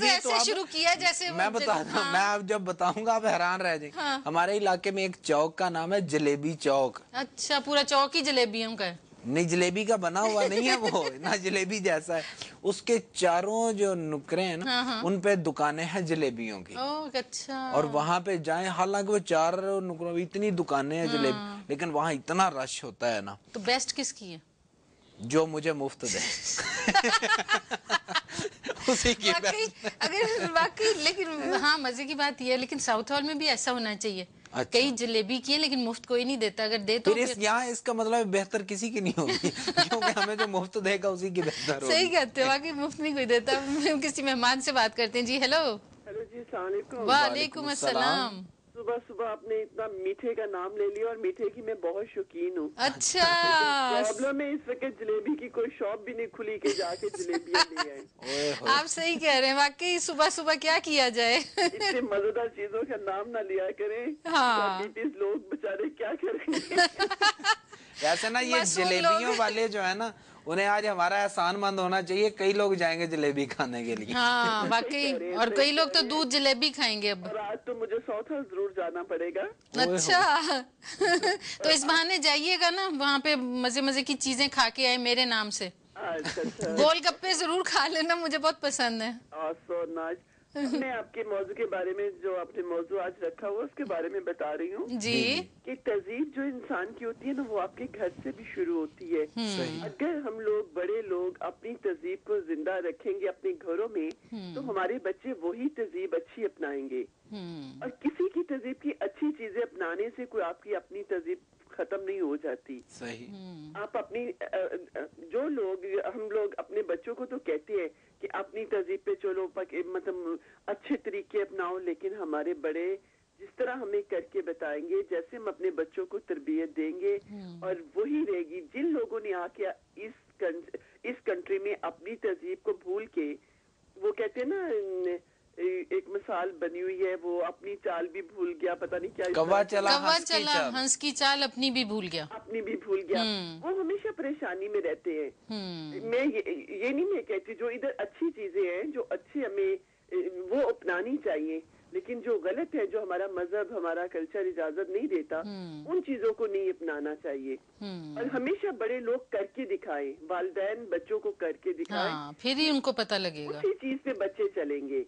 ऐसे शुरू किया जैसे मैं बताता हूँ। मैं अब जब बताऊंगा आप हैरान रह जाएंगे। हमारे इलाके में एक चौक का नाम है जलेबी चौक। अच्छा, पूरा चौक ही जलेबियों का है? नहीं, जलेबी का बना हुआ नहीं है वो, ना जलेबी जैसा है। उसके चारों जो नुकरे हैं ना उन पे दुकानें हैं जलेबियों की। अच्छा। और वहाँ पे जाएं, हालांकि वो 4 नुकरों में इतनी दुकानें हैं जलेबी, लेकिन वहाँ इतना रश होता है ना। तो बेस्ट किसकी है? जो मुझे मुफ्त दे उसी की अगर वाकई। लेकिन हाँ, मजे की बात यह है, लेकिन साउथ हॉल में भी ऐसा होना चाहिए। अच्छा। कई जलेबी की है लेकिन मुफ्त कोई नहीं देता, अगर दे तो यहाँ इसका मतलब बेहतर किसी की नहीं होगी क्योंकि हमें जो मुफ्त देगा उसी की बेहतर होगी। सही कहते हो, वाकई मुफ्त नहीं कोई देता। किसी मेहमान से बात करते हैं जी। हेलो जी, अस्सलाम वालेकुम। वालेकुम अस्सलाम। صبح صبح آپ نے اتنا میٹھے کا نام لے لیا اور میٹھے کی میں بہت شوقین ہوں. اچھا پرابلم ہے اس وقت جلیبی کی کوئی شاپ بھی نہیں کھلی کہ جا کے جلیبیاں لے آئیں. آپ صحیح کہہ رہے ہیں, واقعی صبح صبح کیا کیا جائے, اتنے مزیدار چیزوں کا نام نہ لیا کریں. ڈائبٹیز لوگ بےچارے کیا کریں. ویسے نا یہ جلیبیوں والے جو ہے نا انہیں آج ہمارا احسان مند ہونا چاہیے, کئی لوگ جائیں گے جلیبی کھانے کے لیے. ہاں واقعی, اور کئی لوگ تو دودھ جلیبی کھائیں گے اب. اور آج تو مجھے ساؤتھ ہال ضرور جانا پڑے گا. اچھا تو اس بہانے جائیے گا نا, وہاں پہ مزے مزے کی چیزیں کھا کے آئے میرے نام سے. گول گپے ضرور کھا لینا, مجھے بہت پسند ہے. میں آپ کے موضوع کے بارے میں, جو آپ نے موضوع آج رکھا ہوا اس کے بارے میں بتا رہی ہوں جی, کہ تہذیب جو انسان کی ہوتی ہے نا وہ آپ کے گھر سے بھی شروع ہوتی ہے. اگر ہم لوگ بڑے لوگ اپنی تہذیب کو زندہ رکھیں گے اپنے گھروں میں تو ہمارے بچے وہی تہذیب اچھی اپنائیں گے. اور کسی کی تہذیب کی اچھی چیزیں اپنانے سے کوئی آپ کی اپنی تہذیب ختم نہیں ہو جاتی. آپ اپنی جو لوگ, ہم لوگ اپنے بچوں کو تو کہتے ہیں کہ اپنی تہذیب پہ چلو, مطلب اچھے طریقے اپناؤ, لیکن ہمارے بڑے جس طرح ہمیں کر کے بتائیں گے, جیسے ہم اپنے بچوں کو تربیت دیں گے اور وہی رہے گی. جن لوگوں نے آ کے اس کنٹری میں اپنی تہذیب کو بھول کے, وہ کہتے ہیں نا ایک مثال بنی ہوئی ہے, وہ اپنی چال بھی بھول گیا, پتہ نہیں کیا, کوا چلا ہنس کی چال اپنی بھی بھول گیا. وہ ہمیشہ پریشانی میں رہتے ہیں. میں یہ نہیں میں کہتی, جو ادھر اچھی چیزیں ہیں جو اچھی ہمیں وہ اپنانی چاہیے, لیکن جو غلط ہے, جو ہمارا مذہب ہمارا کلچر اجازت نہیں دیتا, ان چیزوں کو نہیں اپنانا چاہیے. اور ہمیشہ بڑے لوگ کر کے دکھائیں, والدین بچوں کو کر کے دکھائیں, پھر ہی ان کو پتہ لگے گا. اسی چیز پہ بچے چلیں گے.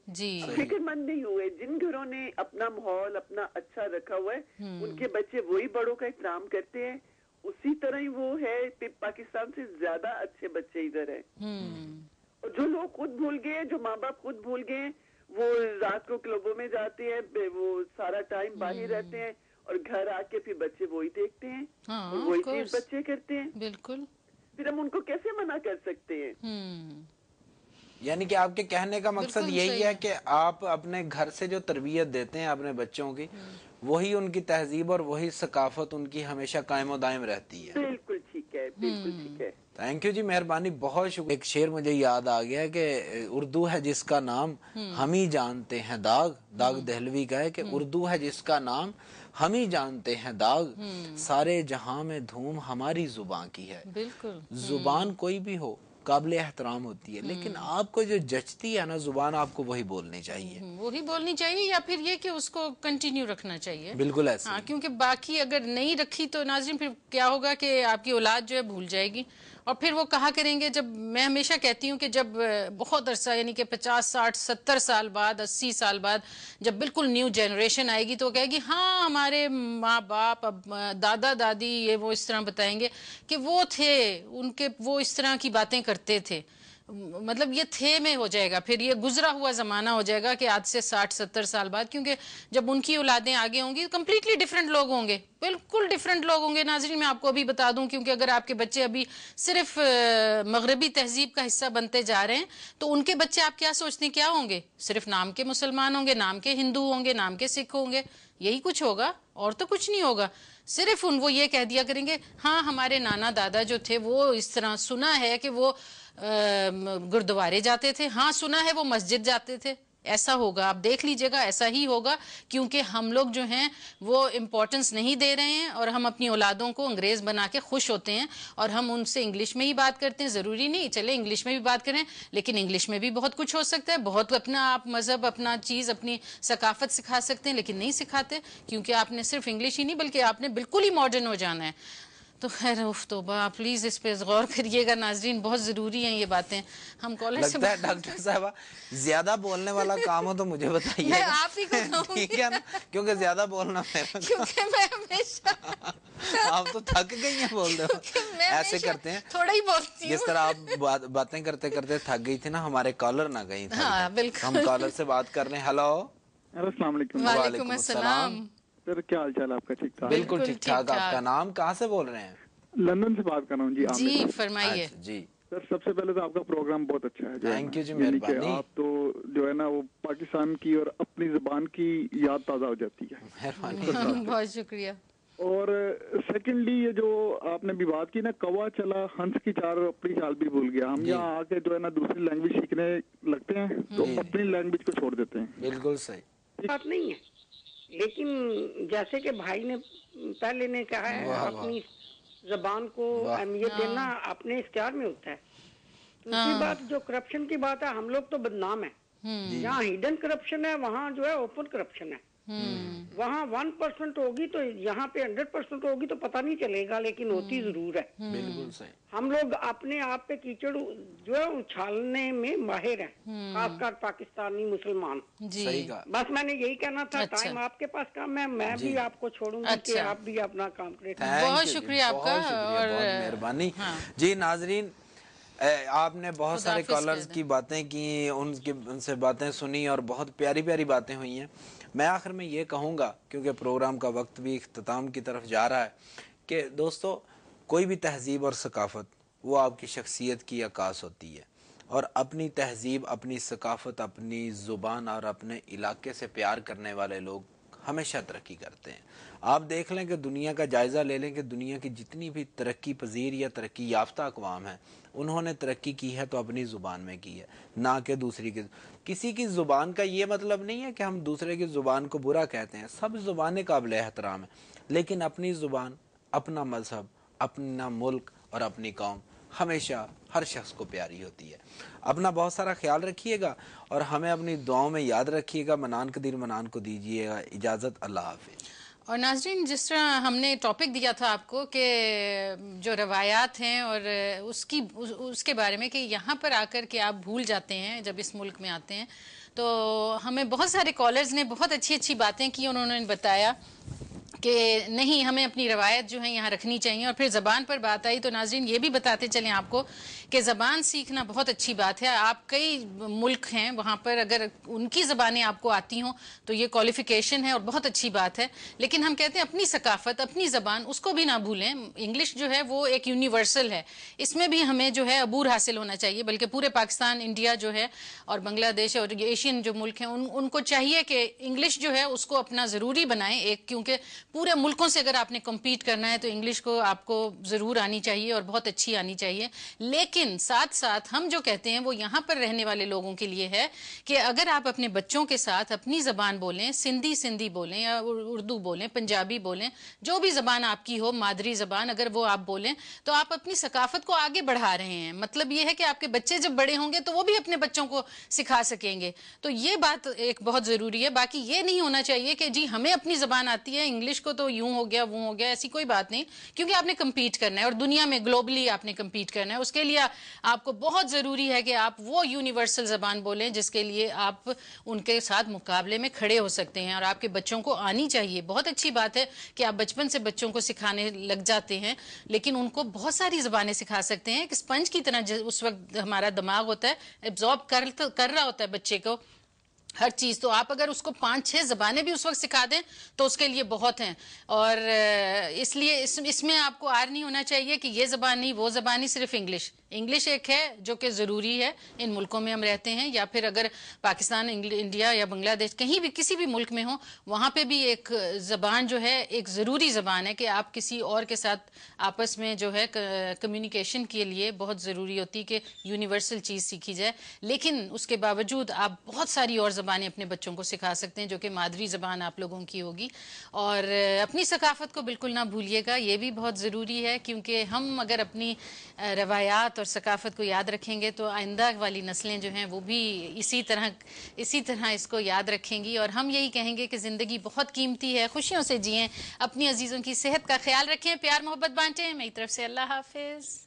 فکر مند نہیں ہوئے. جن گھروں نے اپنا ماحول اپنا اچھا رکھا ہوا ہے ان کے بچے وہی بڑوں کا احترام کرتے ہیں. اسی طرح ہی وہ ہے, پاکستان سے زیادہ اچھے بچے ادھر ہیں. اور جو لوگ خود بھول گئے, جو ماں باپ خود بھول گئے, وہ رات کو کلبوں میں جاتے ہیں, وہ سارا ٹائم باہر رہتے ہیں, اور گھر آ کے پھر بچے وہی دیکھتے ہیں, وہی چیز بچے کرتے ہیں. بالکل. پھر ہم ان کو کیسے منع کر سکتے ہیں؟ یعنی کہ آپ کے کہنے کا مقصد یہی ہے کہ آپ اپنے گھر سے جو تربیت دیتے ہیں اپنے بچوں کی, وہی ان کی تہذیب اور وہی ثقافت ان کی ہمیشہ قائم و دائم رہتی ہے. بالکل ٹھیک ہے, بالکل ٹھیک ہے. تھینک یو جی, مہربانی, بہت شکریہ. ایک شعر مجھے یاد آ گیا کہ اردو ہے جس کا نام ہم ہی جانتے ہیں داغ. داغ دہلوی کا ہے کہ اردو ہے جس کا نام ہم ہی جانتے ہیں داغ, سارے جہاں میں دھوم ہماری زبان کی ہے. بالکل. زبان کوئی بھی ہو قابل احترام ہوتی ہے, لیکن آپ کو جو جچتی ہے نا زبان, آپ کو وہی بولنی چاہیے. وہی بولنی چاہیے, یا پھر یہ کہ اس کو کنٹینیو رکھنا چاہیے. بالکل ایسے. ہاں, کیونکہ باقی اگر نہیں رکھی تو ناظرین پھر کیا ہوگا کہ آپ کی اولاد جو ہے بھول جائے گی, اور پھر وہ کہا کریں گے. جب میں ہمیشہ کہتی ہوں کہ جب بہت عرصہ, یعنی کہ 50 60 70 سال بعد, 80 سال بعد جب بالکل نیو جنریشن آئے گی تو کہے گی ہاں ہمارے ماں باپ, دادا دادی, یہ وہ اس طرح بتائیں گے کہ وہ تھے, ان کے وہ اس طرح کی باتیں کرتے تھے. مطلب یہ تھے میں ہو جائے گا, پھر یہ گزرا ہوا زمانہ ہو جائے گا کہ آج سے 60 70 سال بعد, کیونکہ جب ان کی اولادیں آگے ہوں گی کمپلیٹلی ڈیفرنٹ لوگ ہوں گے, بالکل ڈیفرنٹ لوگ ہوں گے. ناظرین میں آپ کو ابھی بتا دوں, کیونکہ اگر آپ کے بچے ابھی صرف مغربی تہذیب کا حصہ بنتے جا رہے ہیں تو ان کے بچے آپ کیا سوچتے ہیں کیا ہوں گے؟ صرف نام کے مسلمان ہوں گے, نام کے ہندو ہوں گے, نام کے سکھ ہوں گے, یہی کچھ ہوگا اور تو کچھ نہیں ہوگا. صرف وہ یہ کہہ دیا کریں گے ہاں ہمارے نانا دادا جو تھے وہ اس طرح, سنا ہے کہ وہ گردوارے جاتے تھے, ہاں سنا ہے وہ مسجد جاتے تھے. ایسا ہوگا, آپ دیکھ لیجئے گا, ایسا ہی ہوگا, کیونکہ ہم لوگ جو ہیں وہ امپورٹنس نہیں دے رہے ہیں, اور ہم اپنی اولادوں کو انگریز بنا کے خوش ہوتے ہیں, اور ہم ان سے انگلش میں ہی بات کرتے ہیں. ضروری نہیں چلے انگلش میں بھی بات کریں, لیکن انگلش میں بھی بہت کچھ ہو سکتا ہے, بہت اپنا آپ مذہب, اپنا چیز, اپنی ثقافت سکھا سکتے ہیں, لیکن نہیں سکھاتے, کیونکہ آپ نے صرف انگلش ہی نہیں بلکہ آپ نے بالکل ہی ماڈرن ہو جانا ہے. تو خیر توبہ, پلیز اس پہ غور کریے گا ناظرین, بہت ضروری ہیں یہ باتیں. ہم کالر سے لگتا ہے ڈاکٹر صاحبہ زیادہ بولنے والا کام ہو تو مجھے بتائیے. میں آپ ہی کو کہوں گی, کیونکہ زیادہ بولنا کیونکہ میں ہمیشہ آپ تو تھک گئی ہیں بول رہے ہو. ایسے کرتے ہیں, تھوڑا ہی بولتی ہوں, جس طرح آپ باتیں کرتے کرتے تھک گئی تھی نا, ہمارے کالر نہ گئی تھی. ہاں بالکل, ہم کالر سے بات کر رہے ہیں. ہیلو, السلام علیکم. وعلیکم السلام. سر کیا حال چال آپ کا؟ ٹھیک ٹھاک, بالکل ٹھیک ٹھاک. آپ کا نام, کہاں سے بول رہے ہیں؟ لندن سے بات کر رہا ہوں جی. جی فرمائیے. جی सर सबसे पहले तो आपका प्रोग्राम बहुत अच्छा है। थैंक यू जी, मेहरबानी। आप तो जो है ना वो पाकिस्तान की और अपनी जुबान की याद ताज़ा हो जाती है। मेहरबानी, बहुत शुक्रिया। और सेकेंडली ये जो आपने भी बात की ना, कौवा चला हंस की चाल अपनी चाल भी भूल गया। हम यहाँ आके जो है ना दूसरी लैंग्वेज सीखने लगते हैं तो अपनी लैंग्वेज को छोड़ देते हैं। बिल्कुल सही बात नहीं है, लेकिन जैसे कि भाई ने पहले ने कहा है, अपनी जबान को अहमियत देना अपने इख्तियार में होता है। दूसरी बात, जो करप्शन की बात है, हम लोग तो बदनाम है। जहाँ हिडन करप्शन है वहाँ जो है ओपन करप्शन है। वहाँ 1% होगी तो यहाँ पे 100% होगी तो पता नहीं चलेगा, लेकिन होती जरूर है। बिल्कुल सही। हम लोग अपने आप पे कीचड़ जो है उछालने में माहिर हैं, खासकर पाकिस्तानी मुसलमान। सही कहा। बस मैंने यही कहना था। टाइम आपके पास कम है, मैं भी आपको छोड़ूंगी कि आप भी अपना काम करें। बहुत शुक्रिया आपका और मेहरबानी जी। नाजरीन, आपने बहुत सारे कॉलर्स की बातें की, उनसे बातें सुनी और बहुत प्यारी प्यारी बातें हुई हैं। मैं आखिर में ये कहूँगा, क्योंकि प्रोग्राम का वक्त भी इख्तिताम की तरफ जा रहा है, कि दोस्तों कोई भी तहजीब और सकाफ़त वो आपकी शख्सियत की अक्कास होती है, और अपनी तहजीब, अपनी सकाफ़त, अपनी ज़ुबान और अपने इलाके से प्यार करने वाले लोग हमेशा तरक्की करते हैं। आप देख लें कि दुनिया का जायज़ा ले लें कि दुनिया की जितनी भी तरक्की पजीर या तरक्की याफ्ता अक़वाम है, उन्होंने तरक्की की है तो अपनी ज़ुबान में की है, ना कि दूसरी की। किसी की ज़ुबान का ये मतलब नहीं है कि हम दूसरे की ज़ुबान को बुरा कहते हैं। सब ज़ुबानें काबिल एहतराम है, लेकिन अपनी ज़ुबान, अपना मज़हब, अपना मुल्क और अपनी कौम हमेशा हर शख्स को प्यारी होती है। अपना बहुत सारा ख्याल रखिएगा और हमें अपनी दुआओं में याद रखिएगा। मनान कदीर मनान को दीजिएगा इजाज़त। अल्लाह हाफ़िज़। और नाज़रीन, जिस तरह हमने टॉपिक दिया था आपको कि जो रवायात हैं और उसके बारे में कि यहाँ पर आकर के आप भूल जाते हैं जब इस मुल्क में आते हैं, तो हमें बहुत सारे कॉलर्स ने बहुत अच्छी अच्छी बातें की। उन्होंने बताया कि नहीं, हमें अपनी रवायत जो है यहाँ रखनी चाहिए। और फिर ज़बान पर बात आई तो नाज़रीन ये भी बताते चलें आपको कि ज़बान सीखना बहुत अच्छी बात है। आप कई मुल्क हैं वहाँ पर अगर उनकी ज़बानें आपको आती हों तो ये क्वालिफ़िकेशन है और बहुत अच्छी बात है। लेकिन हम कहते हैं अपनी सकाफ़त, अपनी ज़बान, उसको भी ना भूलें। इंग्लिश जो है वो एक यूनिवर्सल है, इसमें भी हमें जो है अबूर हासिल होना चाहिए। बल्कि पूरे पाकिस्तान, इंडिया जो है और बांग्लादेश और एशियन जो मुल्क हैं उनको चाहिए कि इंग्लिश जो है उसको अपना ज़रूरी बनाएं एक, क्योंकि पूरे मुल्कों से अगर आपने कम्पीट करना है तो इंग्लिश को आपको ज़रूर आनी चाहिए और बहुत अच्छी आनी चाहिए। लेकिन साथ साथ हम जो कहते हैं वो यहाँ पर रहने वाले लोगों के लिए है कि अगर आप अपने बच्चों के साथ अपनी ज़बान बोलें, सिंधी बोलें या उर्दू बोलें, पंजाबी बोलें, जो भी ज़बान आपकी हो, मादरी ज़बान, अगर वो आप बोलें तो आप अपनी सकाफ़त को आगे बढ़ा रहे हैं। मतलब ये है कि आपके बच्चे जब बड़े होंगे तो वो भी अपने बच्चों को सिखा सकेंगे। तो ये बात एक बहुत ज़रूरी है। बाकी ये नहीं होना चाहिए कि जी हमें अपनी ज़बान आती है, इंग्लिश को तो यूं हो गया वो हो गया, ऐसी कोई बात नहीं। क्योंकि आपने कम्पीट करना है और दुनिया में ग्लोबली आपने कम्पीट करना है। उसके लिए आपको बहुत ज़रूरी है कि आप वो यूनिवर्सल ज़बान बोलें जिसके लिए आप उनके साथ मुकाबले में खड़े हो सकते हैं और आपके बच्चों को आनी चाहिए। बहुत अच्छी बात है कि आप बचपन से बच्चों को सिखाने लग जाते हैं, लेकिन उनको बहुत सारी ज़बानें सिखा सकते हैं। एक स्पंज की तरह उस वक्त हमारा दिमाग होता है, एब्जॉर्ब कर रहा होता है बच्चे को हर चीज़। तो आप अगर उसको 5-6 ज़बानें भी उस वक्त सिखा दें तो उसके लिए बहुत हैं। और इसलिए इसमें आपको आर नहीं होना चाहिए कि ये ज़बान नहीं, वो ज़बान नहीं, सिर्फ इंग्लिश एक है जो कि ज़रूरी है इन मुल्कों में हम रहते हैं, या फिर अगर पाकिस्तान, इंडिया या बांग्लादेश कहीं भी किसी भी मुल्क में हो, वहाँ पे भी एक ज़बान जो है एक ज़रूरी ज़बान है कि आप किसी और के साथ आपस में जो है कम्युनिकेशन के लिए बहुत ज़रूरी होती है कि यूनिवर्सल चीज़ सीखी जाए। लेकिन उसके बावजूद आप बहुत सारी और ज़बानें अपने बच्चों को सिखा सकते हैं जो कि मादरी ज़बान आप लोगों की होगी। और अपनी सकाफ़त को बिल्कुल ना भूलिएगा, ये भी बहुत ज़रूरी है, क्योंकि हम अगर अपनी रवायात और सकाफ़त को याद रखेंगे तो आइंदा वाली नस्लें जो हैं वो भी इसी तरह इसको याद रखेंगी। और हम यही कहेंगे कि ज़िंदगी बहुत कीमती है, खुशियों से जिएं, अपनी अजीज़ों की सेहत का ख्याल रखें, प्यार मोहब्बत बांटें। मेरी तरफ से अल्लाह हाफिज़।